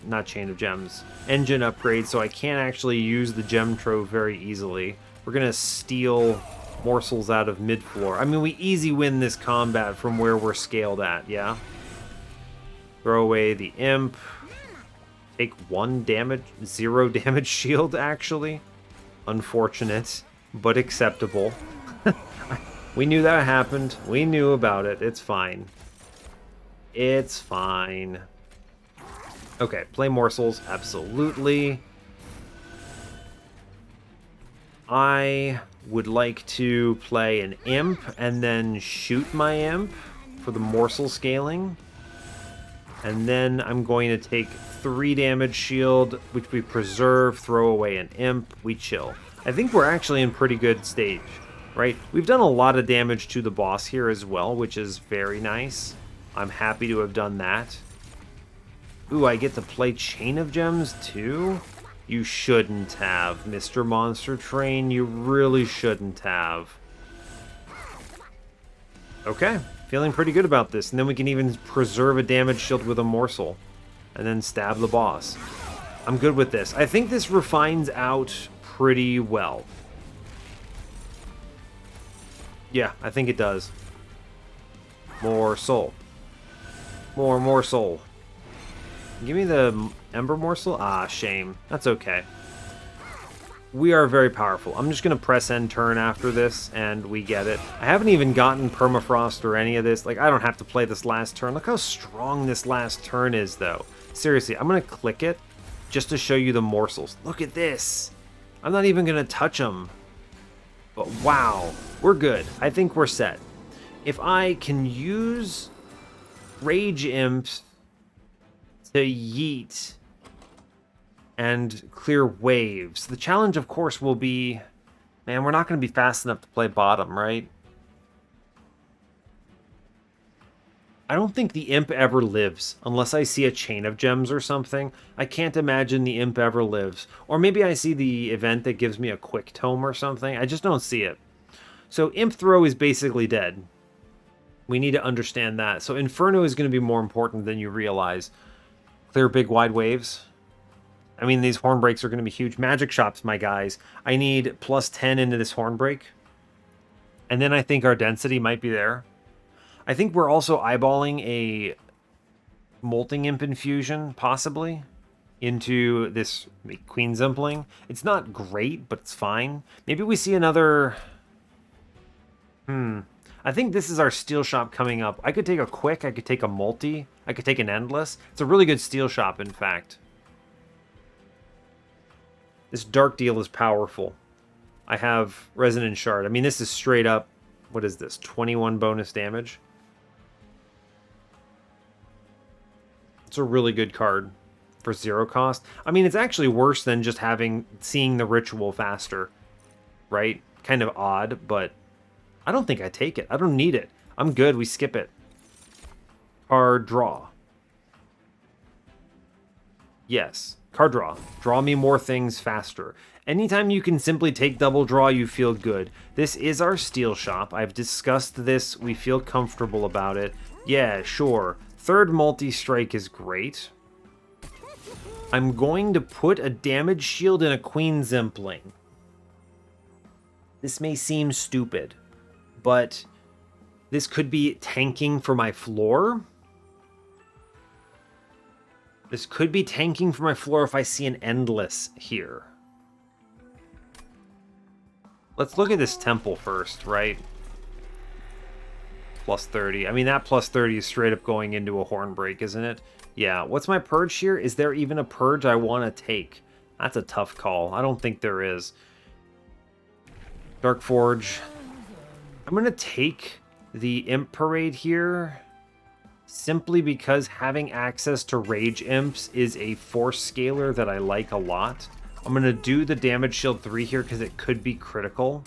not Chain of Gems, Engine Upgrade, so I can't actually use the Gem Trove very easily. We're going to steal morsels out of mid-floor. I mean, we easy win this combat from where we're scaled at, yeah? Throw away the Imp. Take 1 damage, 0 damage shield, actually. Unfortunate, but acceptable. We knew that happened. We knew about it. It's fine. It's fine. Okay, play morsels. Absolutely. I would like to play an Imp and then shoot my Imp for the morsel scaling. And then I'm going to take 3 damage shield, which we preserve, throw away an Imp, we chill. I think we're actually in pretty good stage, right? We've done a lot of damage to the boss here as well, which is very nice. I'm happy to have done that. Ooh, I get to play Chain of Gems too? You shouldn't have, Mr. Monster Train. You really shouldn't have. Okay, feeling pretty good about this. And then we can even preserve a damage shield with a morsel. And then stab the boss. I'm good with this. I think this refines out pretty well. Yeah, I think it does. More soul. More soul. Give me the Ember Morsel. Ah, shame. That's okay. We are very powerful. I'm just going to press end turn after this, and we get it. I haven't even gotten Permafrost or any of this. Like, I don't have to play this last turn. Look how strong this last turn is, though. Seriously, I'm going to click it just to show you the morsels. Look at this. I'm not even going to touch them. But wow, we're good. I think we're set. If I can use Rage Imps to yeet and clear waves. The challenge, of course, will be, man, we're not going to be fast enough to play bottom, right? I don't think the Imp ever lives, unless I see a Chain of Gems or something. I can't imagine the Imp ever lives. Or maybe I see the event that gives me a quick tome or something. I just don't see it. So Imp Throw is basically dead. We need to understand that. So Inferno is going to be more important than you realize. Clear big wide waves. I mean, these horn breaks are going to be huge. Magic shops, my guys. I need plus 10 into this horn break. And then I think our density might be there. I think we're also eyeballing a Molting Imp infusion, possibly, into this Queen's Impling. It's not great, but it's fine. Maybe we see another... I think this is our steel shop coming up. I could take a quick, I could take a multi, I could take an endless. It's a really good steel shop, in fact. This dark deal is powerful. I have Resonant Shard. I mean, this is straight up, what is this, 21 bonus damage? It's a really good card for 0 cost. I mean, it's actually worse than just seeing the ritual faster, right? Kind of odd, but I don't think I take it. I don't need it. I'm good. We skip it. Card draw. Yes. Card draw. Draw me more things faster. Anytime you can simply take double draw, you feel good. This is our steel shop. I've discussed this. We feel comfortable about it. Yeah, sure. Third multi-strike is great. I'm going to put a damage shield in a Queen's Impling. This may seem stupid, but this could be tanking for my floor. This could be tanking for my floor if I see an endless here. Let's look at this temple first, right? Plus 30. I mean, that plus 30 is straight up going into a horn break, isn't it? Yeah. What's my purge here? Is there even a purge I want to take? That's a tough call. I don't think there is. Dark Forge. I'm going to take the Imp Parade here simply because having access to Rage Imps is a force scaler that I like a lot. I'm going to do the damage shield 3 here because it could be critical.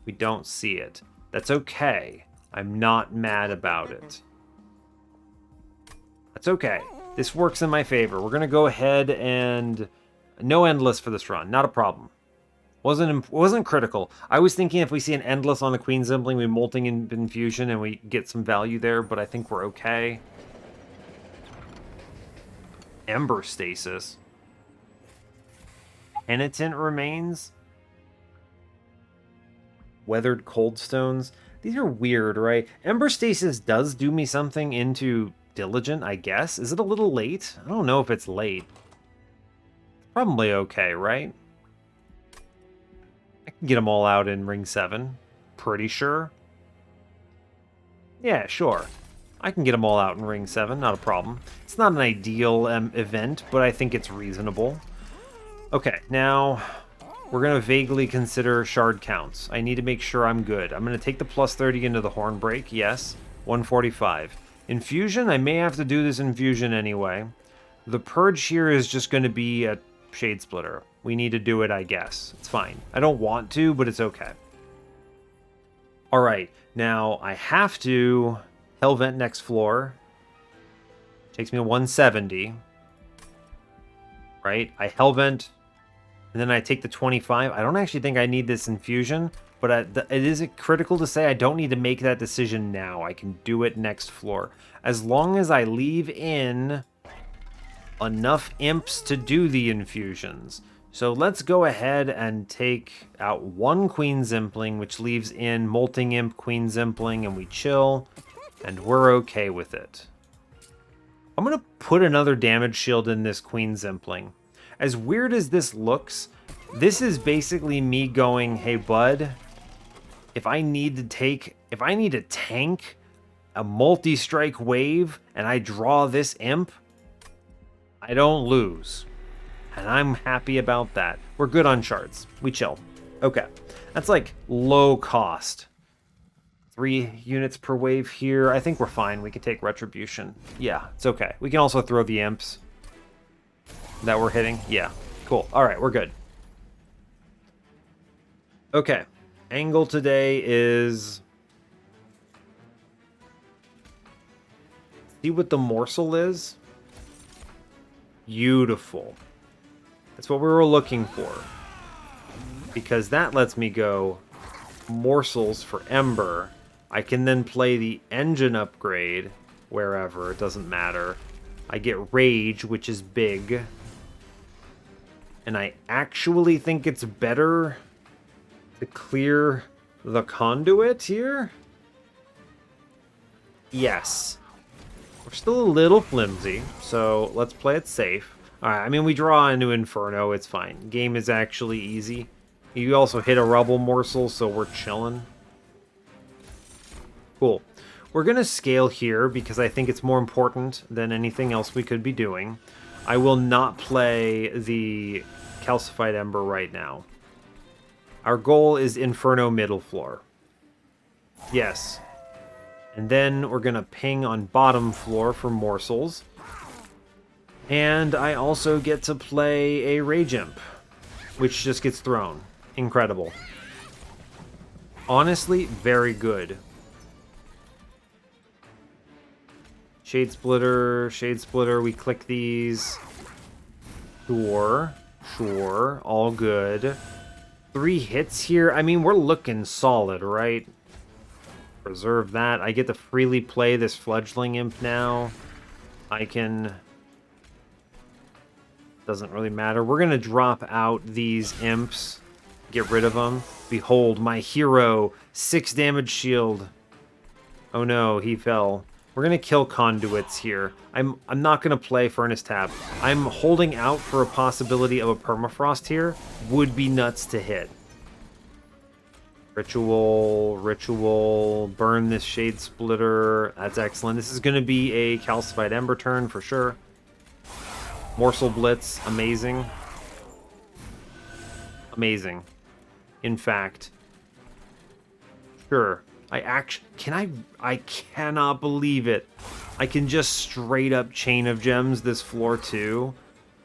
We don't see it. That's okay. I'm not mad about it. That's okay. This works in my favor. We're going to go ahead and... No endless for this run. Not a problem. Wasn't critical. I was thinking if we see an endless on the Queen's Impling, we Molting in Infusion and we get some value there, but I think we're okay. Ember Stasis. Penitent Remains. Weathered Coldstones. These are weird, right? Ember Stasis does do me something into Diligent, I guess. Is it a little late? I don't know if it's late. Probably okay, right? I can get them all out in Ring 7. Pretty sure. Yeah, sure. I can get them all out in Ring 7, not a problem. It's not an ideal event, but I think it's reasonable. Okay, now we're going to vaguely consider shard counts. I need to make sure I'm good. I'm going to take the plus 30 into the Horn Break, yes. 145. Infusion, I may have to do this infusion anyway. The Purge here is just going to be a Shade Splitter. We need to do it, I guess. It's fine. I don't want to, but it's okay. Alright, now I have to Hellvent next floor. Takes me to 170. Right? I Hellvent, and then I take the 25. I don't actually think I need this infusion, but it is critical to say I don't need to make that decision now. I can do it next floor. As long as I leave in enough imps to do the infusions. So let's go ahead and take out one Queen's Impling, which leaves in Molting Imp, Queen's Impling, and we chill, and we're okay with it. I'm going to put another damage shield in this Queen's Impling. As weird as this looks, this is basically me going, hey bud, if I need to tank a multi-strike wave and I draw this imp, I don't lose. And I'm happy about that. We're good on shards. We chill. Okay. That's like low cost. 3 units per wave here. I think we're fine. We can take Retribution. Yeah, it's okay. We can also throw the imps that we're hitting. Yeah, cool. All right, we're good. Okay. Angle today is... See what the morsel is? Beautiful. That's what we were looking for. Because that lets me go morsels for Ember. I can then play the engine upgrade wherever, it doesn't matter. I get Rage, which is big. And I actually think it's better to clear the conduit here. Yes. We're still a little flimsy, so let's play it safe. Alright, I mean, we draw into Inferno, it's fine. Game is actually easy. You also hit a Rubble Morsel, so we're chilling. Cool. We're going to scale here because I think it's more important than anything else we could be doing. I will not play the Calcified Ember right now. Our goal is Inferno middle floor. Yes. And then we're going to ping on bottom floor for Morsels. And I also get to play a Rage Imp, which just gets thrown. Incredible. Honestly, very good. Shade Splitter, we click these. Sure, all good. 3 hits here. I mean, we're looking solid, right? Preserve that. I get to freely play this Fledgling Imp now. I can... Doesn't really matter. We're going to drop out these Imps. Get rid of them. Behold, my hero. 6 damage shield. Oh no, he fell. We're going to kill Conduits here. I'm not going to play Furnace Tap. I'm holding out for a possibility of a Permafrost here. Would be nuts to hit. Ritual, burn this Shade Splitter. That's excellent. This is going to be a Calcified Ember turn for sure. Morsel Blitz, amazing. Amazing. In fact. Sure. I cannot believe it. I can just straight up Chain of Gems this floor too.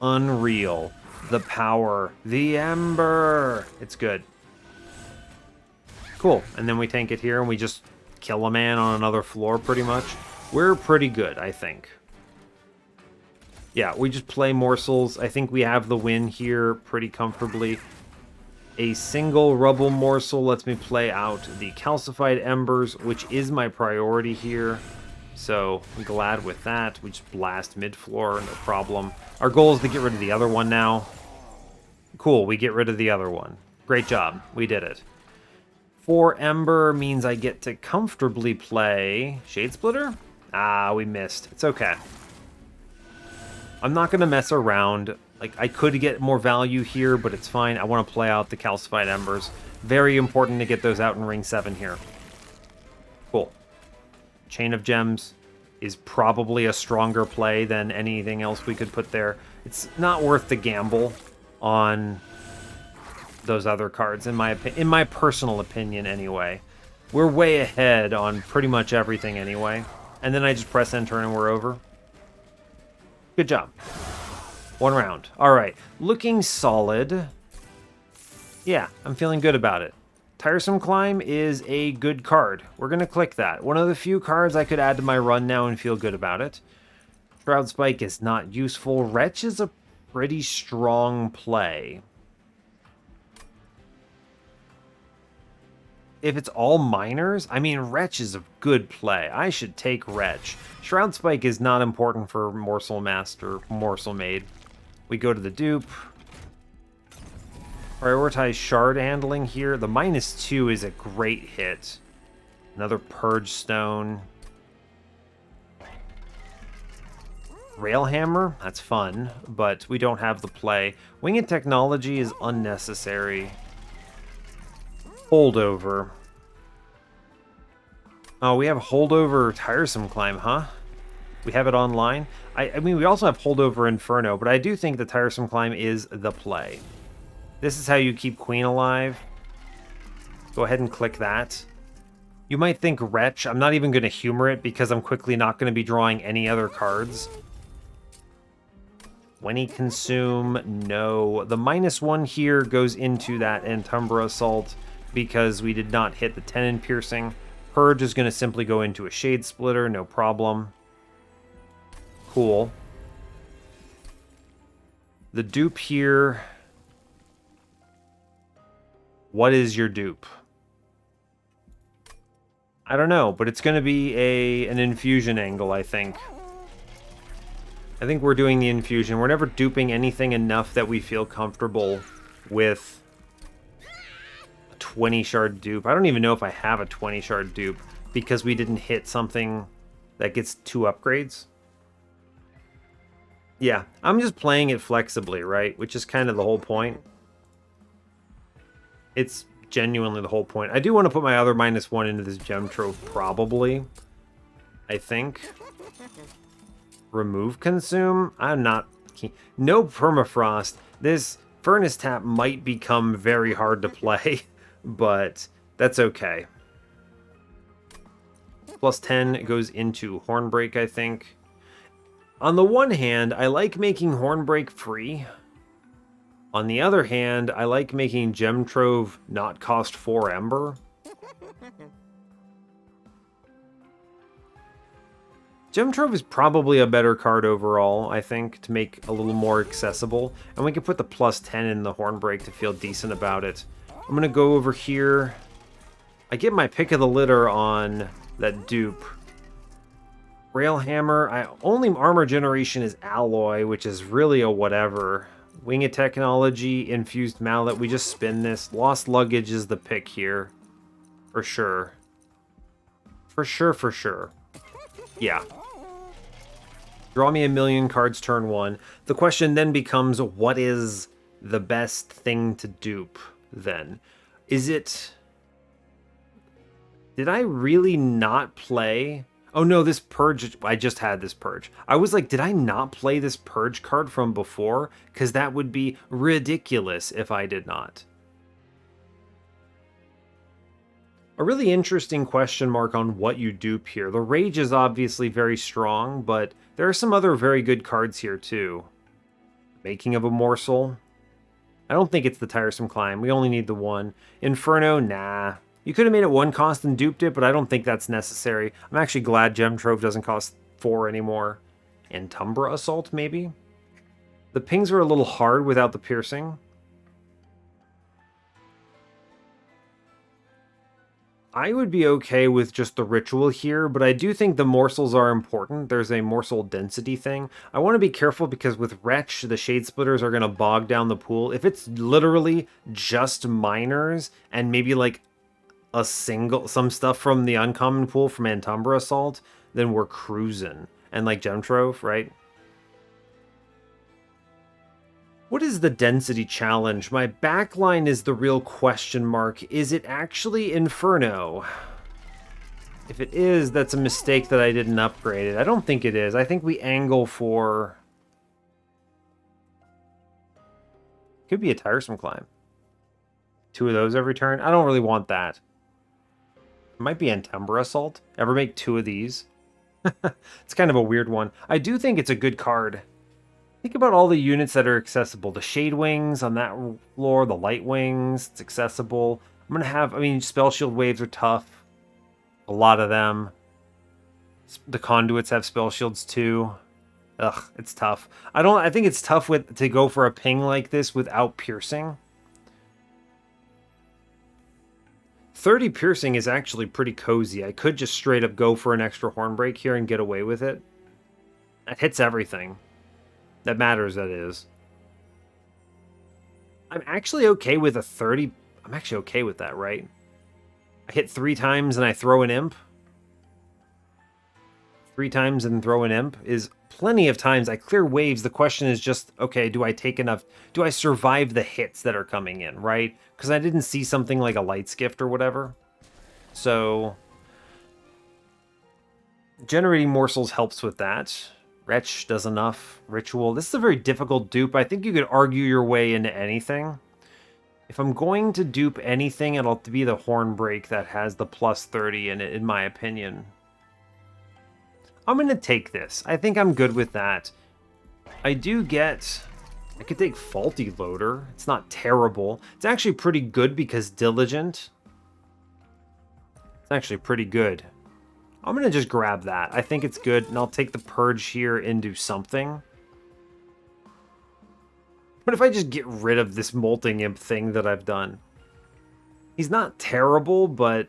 Unreal. The power. The Ember. It's good. Cool. And then we tank it here and we just kill a man on another floor pretty much. We're pretty good, I think. Yeah, we just play Morsels. I think we have the win here pretty comfortably. A single Rubble Morsel lets me play out the Calcified Embers, which is my priority here. So, I'm glad with that. We just blast mid-floor, no problem. Our goal is to get rid of the other one now. Cool, we get rid of the other one. Great job, we did it. 4 Ember means I get to comfortably play... Shade Splitter? Ah, we missed. It's okay. I'm not going to mess around. Like, I could get more value here, but it's fine. I want to play out the Calcified Embers. Very important to get those out in Ring 7 here. Cool. Chain of Gems is probably a stronger play than anything else we could put there. It's not worth the gamble on those other cards, in my personal opinion, anyway. We're way ahead on pretty much everything anyway. And then I just press enter and we're over. Good job. 1 round. All right. Looking solid. Yeah, I'm feeling good about it. Tiresome Climb is a good card. We're going to click that. One of the few cards I could add to my run now and feel good about it. Shroud Spike is not useful. Wretch is a pretty strong play. If it's all minors, I mean, Wretch is a good play. I should take Wretch. Shroud Spike is not important for Morsel Master, Morsel Maid. We go to the dupe. Prioritize shard handling here. The -2 is a great hit. Another Purge Stone. Railhammer, that's fun, but we don't have the play. Winged Technology is unnecessary. Holdover. Oh, we have Holdover Tiresome Climb, huh? We have it online. I mean, we also have Holdover Inferno, but I do think the Tiresome Climb is the play. This is how you keep Queen alive. Go ahead and click that. You might think Wretch. I'm not even going to humor it because I'm quickly not going to be drawing any other cards. When he consume, no. The -1 here goes into that Antumbra Assault because we did not hit the Tenon Piercing. Purge is going to simply go into a Shade Splitter, no problem. Cool. The dupe here. What is your dupe? I don't know, but it's going to be an infusion angle, I think. I think we're doing the infusion. We're never duping anything enough that we feel comfortable with a 20 shard dupe. I don't even know if I have a 20 shard dupe because we didn't hit something that gets 2 upgrades. Yeah, I'm just playing it flexibly, right? Which is kind of the whole point. It's genuinely the whole point. I do want to put my other -1 into this gem trove, probably. I think. Remove consume? I'm not keen. No permafrost. This furnace tap might become very hard to play, but that's okay. +10 goes into Hornbreak, I think. On the one hand, I like making Hornbreak free. On the other hand, I like making Gem Trove not cost 4 Ember. Gem Trove is probably a better card overall, I think, to make a little more accessible. And we can put the +10 in the Hornbreak to feel decent about it. I'm going to go over here. I get my pick of the litter on that dupe. Railhammer, only armor generation is alloy, which is really a whatever. Winged technology, infused mallet, we just spin this. Lost luggage is the pick here. For sure. For sure, for sure. Yeah. Draw me 1,000,000 cards turn 1. The question then becomes, what is the best thing to dupe then? Is it... Did I really not play... Oh no, this Purge, I just had this Purge. I was like, did I not play this Purge card from before? Because that would be ridiculous if I did not. A really interesting question mark on what you dupe here. The Rage is obviously very strong, but there are some other very good cards here too. Making of a Morsel. I don't think it's the Tiresome Climb. We only need the 1. Inferno, nah. You could have made it 1 cost and duped it, but I don't think that's necessary. I'm actually glad Gem Trove doesn't cost 4 anymore. And Umbra Assault, maybe? The pings are a little hard without the piercing. I would be okay with just the ritual here, but I do think the morsels are important. There's a morsel density thing. I want to be careful because with Wretch, the Shade Splitters are going to bog down the pool. If it's literally just miners and maybe like some stuff from the uncommon pool from Antumbra Assault, then we're cruising. And like Gem Trove, right? What is the density challenge? My backline is the real question mark. Is it actually Inferno? If it is, that's a mistake that I didn't upgrade it. I don't think it is. I think we angle for... Could be a Tiresome Climb. 2 of those every turn. I don't really want that. It might be Antumbra Assault. Ever make 2 of these? It's kind of a weird one. I do think it's a good card. Think about all the units that are accessible. The Shade Wings on that floor, the Light Wings, it's accessible. I'm going to have, Spell Shield Waves are tough. A lot of them. The Conduits have Spell Shields too. Ugh, it's tough. I think it's tough to go for a ping like this without piercing. 30 piercing is actually pretty cozy. I could just straight up go for an extra Hornbreak here and get away with it. That hits everything. That matters, that is. I'm actually okay with a 30... I'm actually okay with that, right? I hit 3 times and I throw an Imp. 3 times and throw an Imp is plenty of times. I clear waves. The question is just, okay, do I take enough... Do I survive the hits that are coming in, right? Because I didn't see something like a Light's Gift or whatever. So... generating morsels helps with that. Wretch does enough. Ritual. This is a very difficult dupe. I think you could argue your way into anything. If I'm going to dupe anything, it'll be the Hornbreak that has the +30 in it, in my opinion. I'm going to take this. I think I'm good with that. I do get... I could take Faulty Loader. It's not terrible. It's actually pretty good because Diligent. It's actually pretty good. I'm going to just grab that. I think it's good, and I'll take the Purge here into something. What if I just get rid of this Molting Imp thing that I've done? He's not terrible, but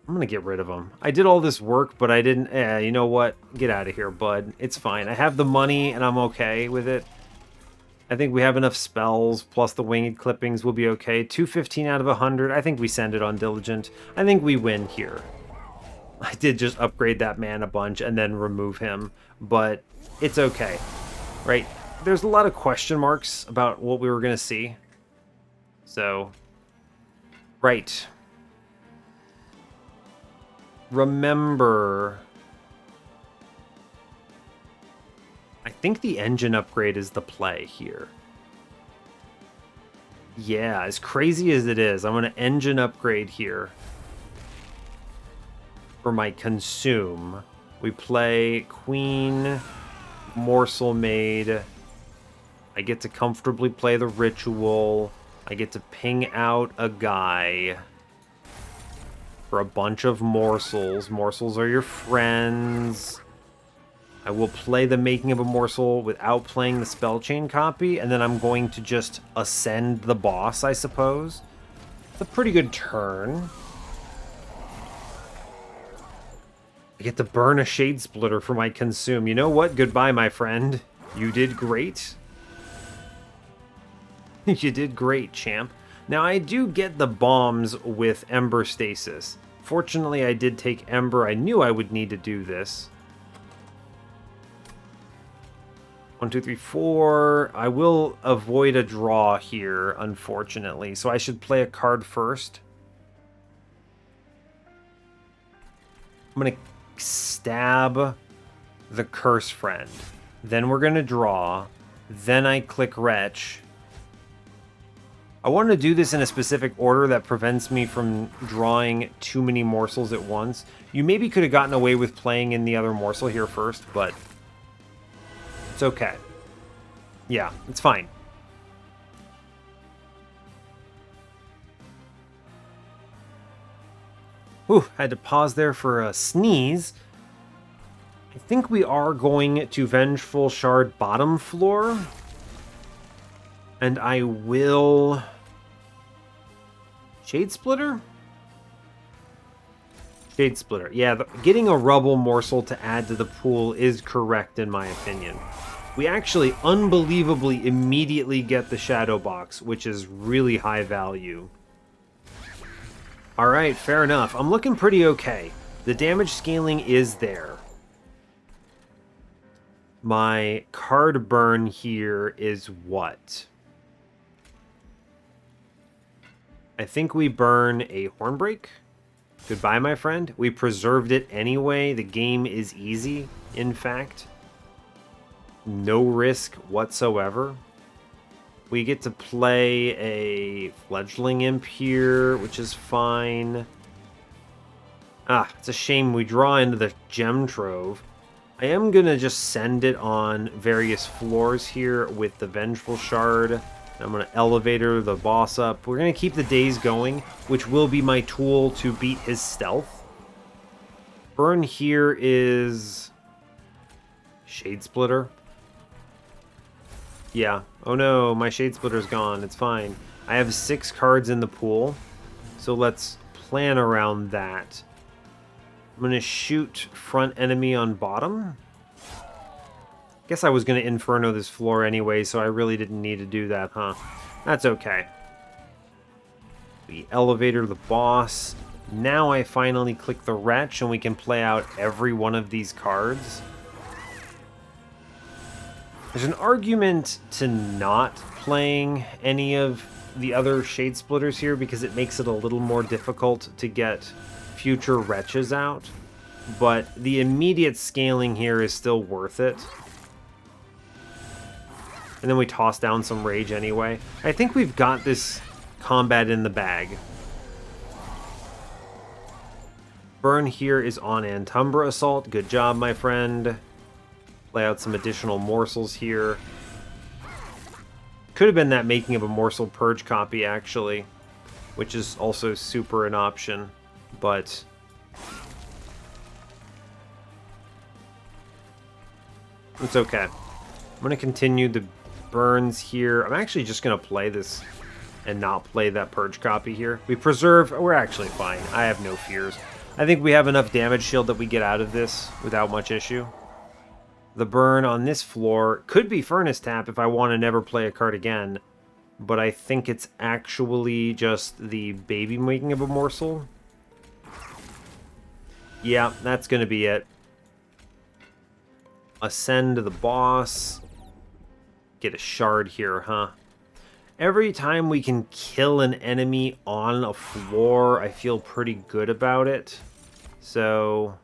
I'm gonna get rid of him. I did all this work, but I didn't... you know what? Get out of here, bud. It's fine. I have the money, and I'm okay with it. I think we have enough spells, plus the winged clippings will be okay. 215 out of 100. I think we send it on Diligent. I think we win here. I did just upgrade that man a bunch and then remove him, but it's okay. Right? There's a lot of question marks about what we were going to see. So, right. Remember, I think the engine upgrade is the play here. Yeah, as crazy as it is, I'm going to engine upgrade here. For my consume, we play Queen, Morsel Maid. I get to comfortably play the ritual. I get to ping out a guy for a bunch of morsels. Morsels are your friends. I will play the Making of a Morsel without playing the spell chain copy, and then I'm going to just ascend the boss, I suppose. It's a pretty good turn. I get to burn a Shade Splitter for my consume. You know what? Goodbye, my friend. You did great. You did great, champ. Now, I do get the bombs with Ember Stasis. Fortunately, I did take Ember. I knew I would need to do this. 1, 2, 3, 4. I will avoid a draw here, unfortunately. So I should play a card first. I'm going to stab the Curse Friend. Then we're going to draw. Then I click Wretch. I want to do this in a specific order that prevents me from drawing too many morsels at once. You maybe could have gotten away with playing in the other morsel here first, but it's okay. Yeah, it's fine. Whew, had to pause there for a sneeze. I think we are going to Vengeful Shard bottom floor. And I will... Shade Splitter? Shade Splitter. Yeah, getting a Rubble Morsel to add to the pool is correct in my opinion. We actually unbelievably immediately get the Shadow Box, which is really high value. Alright, fair enough. I'm looking pretty okay. The damage scaling is there. My card burn here is what? I think we burn a Hornbreak. Goodbye, my friend. We preserved it anyway. The game is easy, in fact. No risk whatsoever. We get to play a Fledgling Imp here, which is fine. Ah, it's a shame we draw into the Gem Trove. I am going to just send it on various floors here with the Vengeful Shard. I'm going to elevator the boss up. We're going to keep the days going, which will be my tool to beat his stealth. Burn here is... Shade Splitter. Yeah. Oh no, my Shade Splitter's gone. It's fine. I have 6 cards in the pool, so let's plan around that. I'm going to shoot front enemy on bottom. Guess I was going to Inferno this floor anyway, so I really didn't need to do that, huh? That's okay. We elevator the boss. Now I finally click the Wretch, and we can play out every one of these cards. There's an argument to not playing any of the other Shade Splitters here, because it makes it a little more difficult to get future Wretches out. But the immediate scaling here is still worth it. And then we toss down some Rage anyway. I think we've got this combat in the bag. Burn here is on Antumbra Assault. Good job, my friend. Play out some additional morsels here. Could have been that Making of a Morsel Purge copy, actually. Which is also super an option. But... it's okay. I'm going to continue the burns here. I'm actually just going to play this and not play that Purge copy here. We preserve... we're actually fine. I have no fears. I think we have enough damage shield that we get out of this without much issue. The burn on this floor could be Furnace Tap if I want to never play a card again, but I think it's actually just the baby making of a morsel. Yeah, that's going to be it. Ascend to the boss. Get a shard here, huh? Every time we can kill an enemy on a floor, I feel pretty good about it. So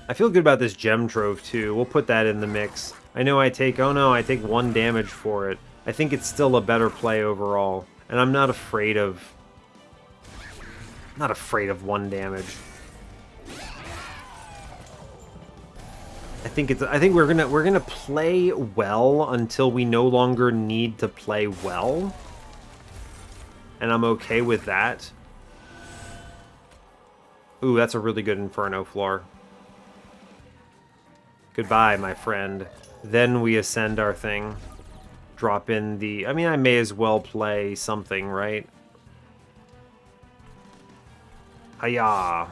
I feel good about this gem trove too. We'll put that in the mix. I know I take, oh no, I take 1 damage for it. I think it's still a better play overall. And I'm not afraid of 1 damage. I think we're gonna play well until we no longer need to play well. And I'm okay with that. Ooh, that's a really good Inferno floor. Goodbye, my friend. Then we ascend our thing. Drop in the... I mean, I may as well play something, right? Hiya!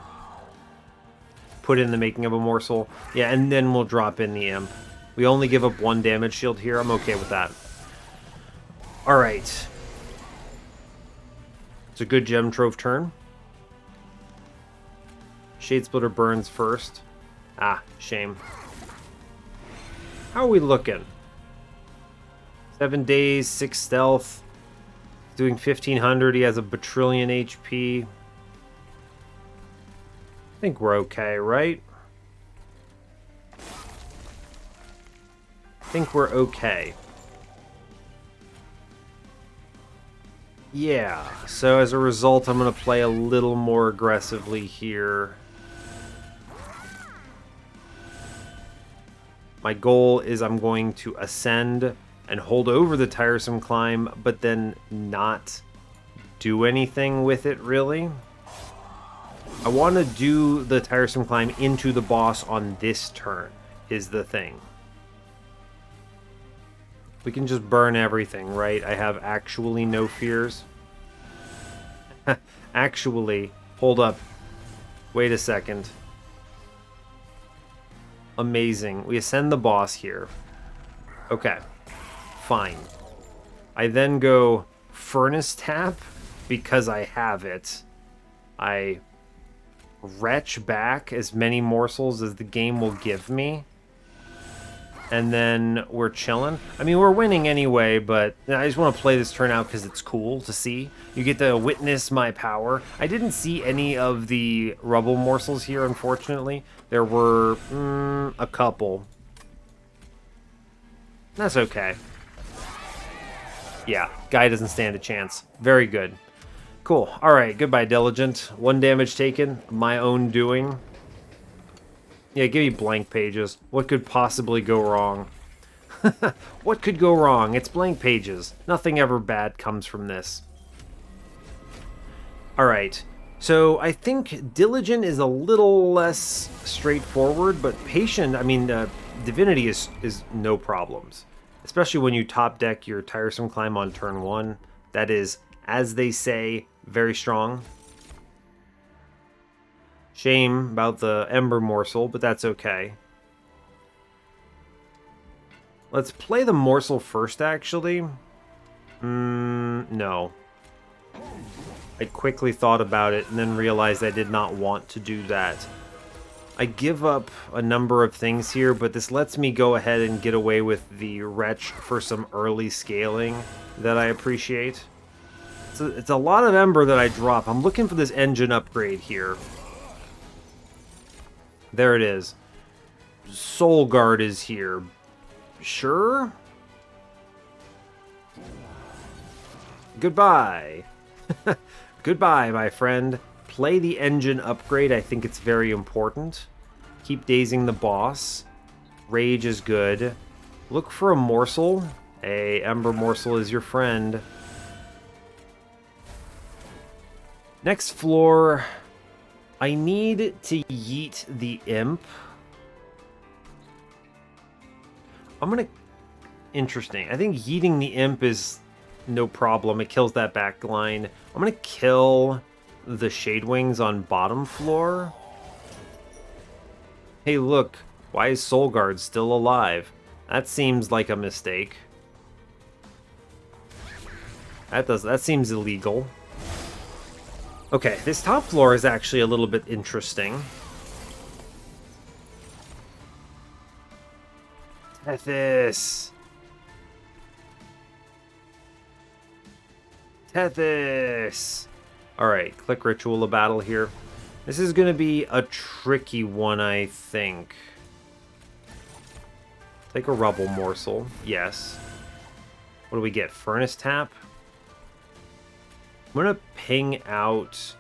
Put in the making of a morsel. Yeah, and then we'll drop in the imp. We only give up 1 damage shield here. I'm okay with that. Alright. It's a good gem trove turn. Shade Splitter burns first. Ah, shame. How are we looking? 7 days, 6 stealth. Doing 1500. He has a batrillion HP. I think we're okay, right? I think we're okay. Yeah, so as a result, I'm going to play a little more aggressively here. My goal is I'm going to ascend and hold over the tiresome climb, but then not do anything with it, really. I want to do the tiresome climb into the boss on this turn, is the thing. We can just burn everything, right? I have actually no fears. Actually, hold up. Wait a second. Amazing. We ascend the boss here. Okay. Fine. I then go Furnace Tap because I have it. I retch back as many morsels as the game will give me. And then we're chilling. I mean, we're winning anyway, but I just want to play this turn out because it's cool to see. You get to witness my power. I didn't see any of the rubble morsels here, unfortunately. There were a couple. That's okay. Yeah, guy doesn't stand a chance. Very good. Cool. All right, goodbye, Diligent. 1 damage taken. My own doing. Yeah, give me blank pages. What could possibly go wrong? What could go wrong? It's blank pages. Nothing ever bad comes from this. Alright, so I think Diligent is a little less straightforward, but Patient, I mean, Divinity is no problems. Especially when you top deck your Tiresome Climb on turn 1. That is, as they say, very strong. Shame about the Ember Morsel, but that's okay. Let's play the Morsel first, actually. No. I quickly thought about it and then realized I did not want to do that. I give up a number of things here, but this lets me go ahead and get away with the Retch for some early scaling that I appreciate. So it's a lot of Ember that I drop. I'm looking for this engine upgrade here. There it is. Soul Guard is here. Sure? Goodbye. Goodbye, my friend. Play the engine upgrade. I think it's very important. Keep dazing the boss. Rage is good. Look for a morsel. A Ember Morsel is your friend. Next floor... I need to yeet the imp. I'm gonna... Interesting. I think yeeting the imp is no problem. It kills that back line. I'm gonna kill the Shade Wings on bottom floor. Hey, look. Why is Soulguard still alive? That seems like a mistake. That seems illegal. Okay, this top floor is actually a little bit interesting. Tethys! Tethys! Alright, click Ritual of Battle here. This is going to be a tricky one, I think. Take a Rubble Morsel. Yes. What do we get? Furnace Tap? I'm going to ping out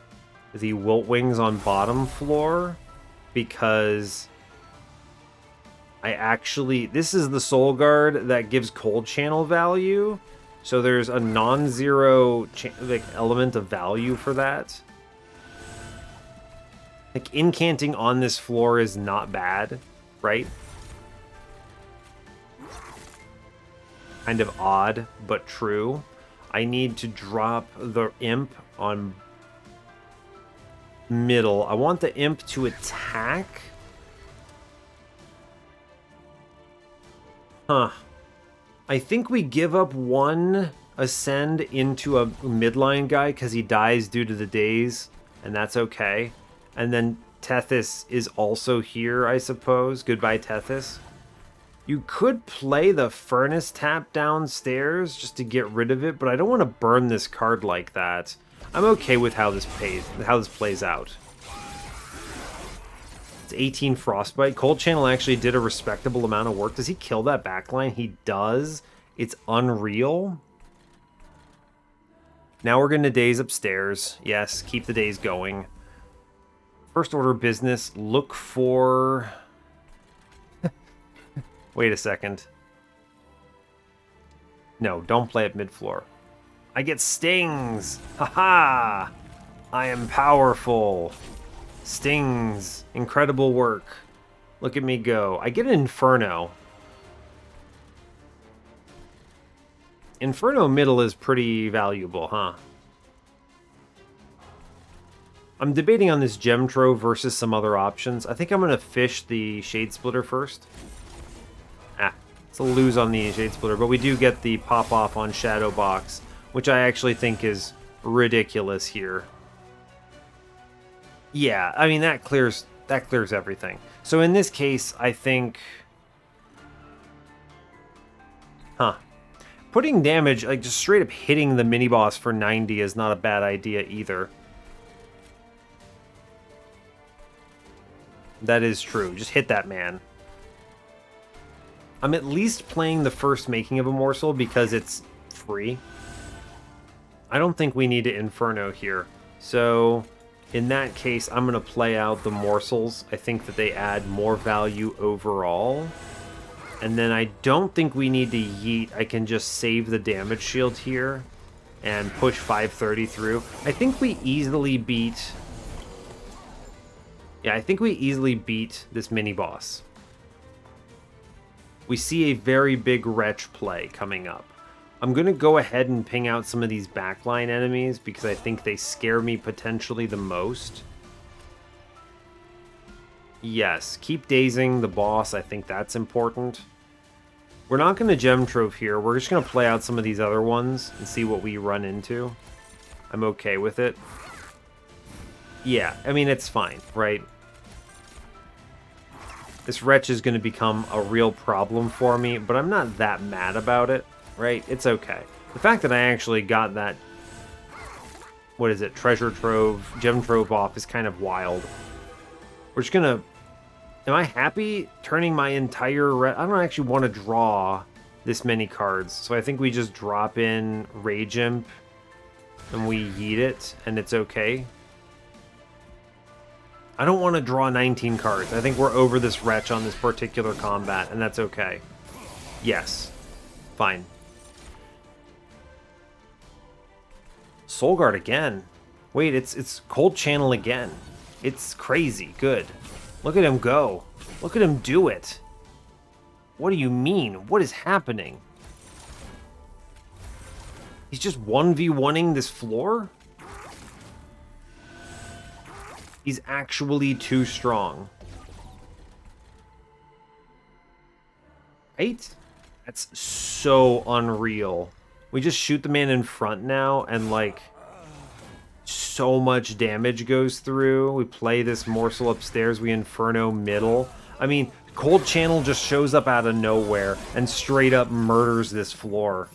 the Wilt Wings on bottom floor because I actually... This is the Soul Guard that gives cold channel value. So there's a non-zero like element of value for that. Like, incanting on this floor is not bad, right? Kind of odd, but true. I need to drop the Imp on middle. I want the Imp to attack. Huh. I think we give up one Ascend into a midline guy because he dies due to the daze, and that's okay. And then Tethys is also here, I suppose. Goodbye, Tethys. You could play the Furnace Tap downstairs just to get rid of it, but I don't want to burn this card like that. I'm okay with how this plays out. It's 18 Frostbite. Cold Channel actually did a respectable amount of work. Does he kill that backline? He does. It's unreal. Now we're going to daze upstairs. Yes, keep the daze going. First order business, look for... Wait a second. No, don't play at mid-floor. I get stings! Haha! I am powerful. Stings. Incredible work. Look at me go. I get an Inferno. Inferno middle is pretty valuable, huh? I'm debating on this Gem Trove versus some other options. I think I'm going to fish the Shade Splitter first. It's a lose on the Shade Splitter, but we do get the pop-off on Shadowbox, which I actually think is ridiculous here. Yeah, I mean, that clears everything. So in this case, I think... Huh. Putting damage, like just straight up hitting the mini-boss for 90 is not a bad idea either. That is true. Just hit that man. I'm at least playing the first making of a Morsel because it's free. I don't think we need to Inferno here. So, in that case, I'm going to play out the Morsels. I think that they add more value overall. And then I don't think we need to yeet. I can just save the damage shield here and push 530 through. I think we easily beat... Yeah, I think we easily beat this mini-boss. We see a very big Wretch play coming up. I'm going to go ahead and ping out some of these backline enemies because I think they scare me potentially the most. Yes, keep dazing the boss. I think that's important. We're not going to Gem Trove here. We're just going to play out some of these other ones and see what we run into. I'm okay with it. Yeah, I mean, it's fine, right? This Wretch is going to become a real problem for me, but I'm not that mad about it, right? It's okay. The fact that I actually got that, what is it, Treasure Trove, Gem Trove off is kind of wild. We're just going to... Am I happy turning my entire... I don't actually want to draw this many cards, so I think we just drop in Rage Imp and we yeet it, and it's okay. I don't want to draw 19 cards. I think we're over this Wretch on this particular combat, and that's okay. Yes. Fine. Soulguard again. Wait, it's Cold Channel again. It's crazy. Good. Look at him go. Look at him do it. What do you mean? What is happening? He's just 1v1ing this floor? He's actually too strong. Right? That's so unreal. We just shoot the man in front now, and, like, so much damage goes through. We play this Morsel upstairs, we Inferno middle. I mean, Cold Channel just shows up out of nowhere and straight up murders this floor.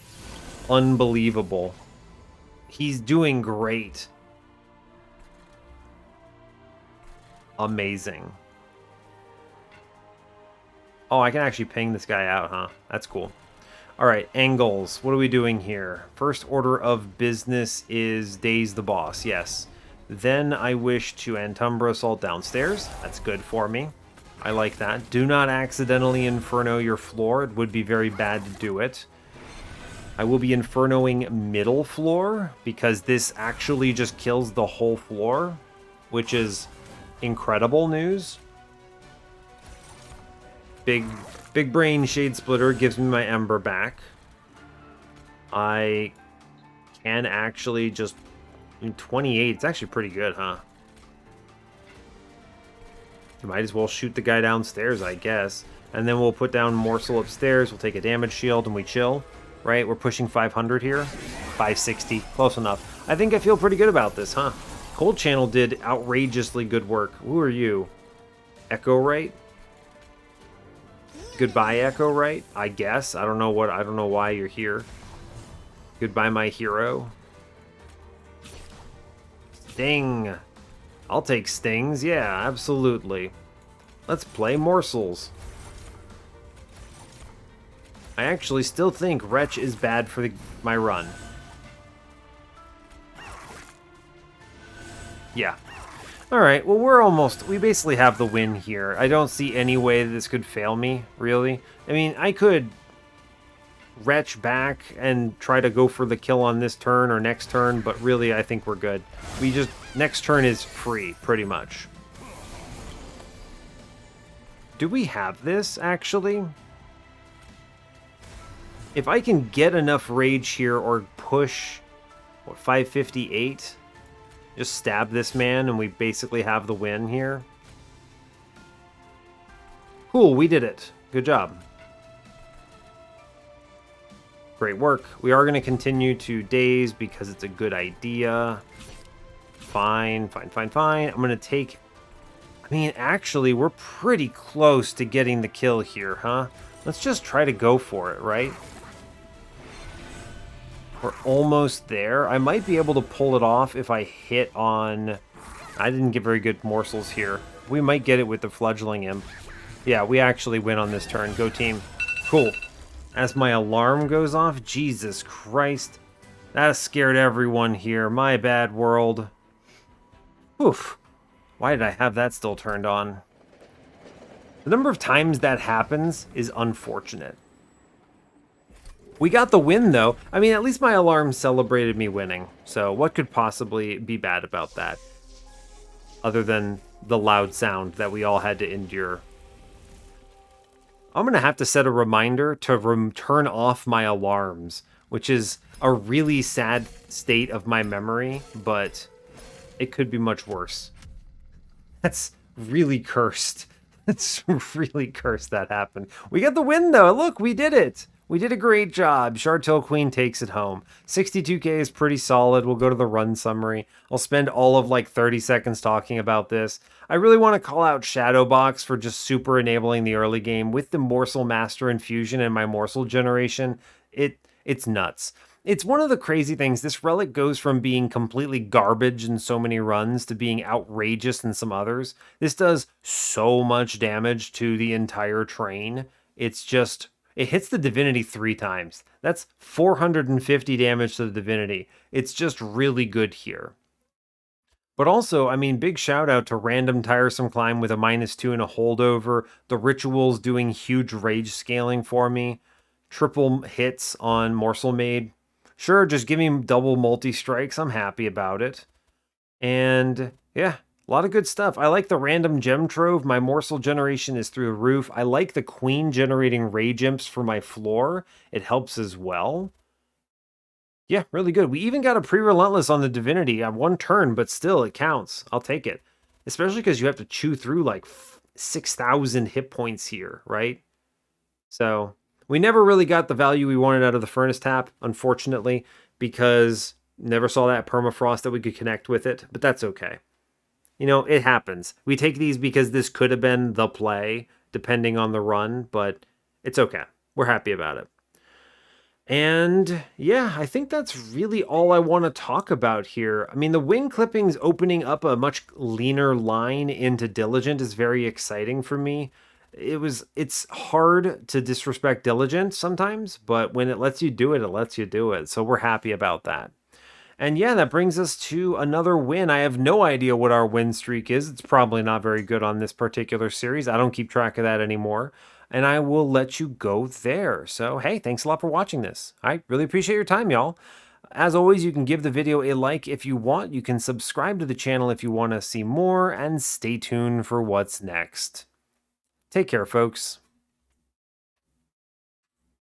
Unbelievable. He's doing great. Amazing. Oh, I can actually ping this guy out, huh? That's cool. All right, angles. What are we doing here? First order of business is Daze the boss, yes. Then I wish to Antumbra Assault downstairs. That's good for me. I like that. Do not accidentally Inferno your floor. It would be very bad to do it. I will be Infernoing middle floor, because this actually just kills the whole floor, which is incredible news. Big brain Shade Splitter gives me my Ember back. I can actually just... 28, it's actually pretty good, huh? You might as well shoot the guy downstairs, I guess. And then we'll put down Morsel upstairs, we'll take a damage shield, and we chill. Right, we're pushing 500 here. 560, close enough. I think I feel pretty good about this, huh? Cold Channel did outrageously good work. Who are you? Echo Right? Goodbye, Echo Right? I guess. I don't know why you're here. Goodbye, my hero. Sting. I'll take stings. Yeah, absolutely. Let's play Morsels. I actually still think Wretch is bad for my run. Yeah. Alright, well we basically have the win here. I don't see any way this could fail me, really. I mean, I could Wretch back and try to go for the kill on this turn or next turn, but really I think we're good. Next turn is free, pretty much. Do we have this, actually? If I can get enough rage here or push, what, 558? Just stab this man and we basically have the win here. Cool, we did it. Good job. Great work. We are going to continue to daze because it's a good idea. Fine. I'm going to take... I mean, actually, we're pretty close to getting the kill here, huh? Let's just try to go for it, right? We're almost there. I might be able to pull it off if I hit on... I didn't get very good morsels here. We might get it with the fledgling imp. Yeah, we actually win on this turn. Go team. Cool. As my alarm goes off, Jesus Christ. That scared everyone here. My bad, world. Oof. Why did I have that still turned on? The number of times that happens is unfortunate. We got the win, though. I mean, at least my alarm celebrated me winning. So what could possibly be bad about that? Other than the loud sound that we all had to endure. I'm going to have to set a reminder to turn off my alarms, which is a really sad state of my memory, but it could be much worse. That's really cursed. That's really cursed that happened. We got the win, though. Look, we did it. We did a great job. Shardtail Queen takes it home. 62k is pretty solid. We'll go to the run summary. I'll spend all of like 30 seconds talking about this. I really want to call out Shadowbox for just super enabling the early game. With the Morsel Master Infusion and my Morsel generation, it's nuts. It's one of the crazy things. This relic goes from being completely garbage in so many runs to being outrageous in some others. This does so much damage to the entire train. It's just... It hits the Divinity 3 times. That's 450 damage to the Divinity. It's just really good here. But also, I mean, big shout out to Random Tiresome Climb with a -2 and a holdover. The Rituals doing huge rage scaling for me. Triple hits on Morsel Maid. Sure, just give me double multi-strikes. I'm happy about it. And yeah, a lot of good stuff. I like the random gem trove. My morsel generation is through the roof. I like the queen generating rage imps for my floor. It helps as well. Yeah, really good. We even got a pre-relentless on the Divinity on one turn, but still, it counts. I'll take it. especially because you have to chew through like 6,000 hit points here, right? So we never really got the value we wanted out of the Furnace Tap, unfortunately, because never saw that permafrost that we could connect with it, but that's okay. You know, it happens. We take these because this could have been the play, depending on the run, but it's okay. We're happy about it. And yeah, I think that's really all I want to talk about here. I mean, the wing clippings opening up a much leaner line into Diligent is very exciting for me. It's hard to disrespect Diligent sometimes, but when it lets you do it, it lets you do it. So we're happy about that. And yeah, that brings us to another win. I have no idea what our win streak is. It's probably not very good on this particular series. I don't keep track of that anymore. And I will let you go there. So, hey, thanks a lot for watching this. I really appreciate your time, y'all. As always, you can give the video a like if you want. You can subscribe to the channel if you want to see more. And stay tuned for what's next. Take care, folks.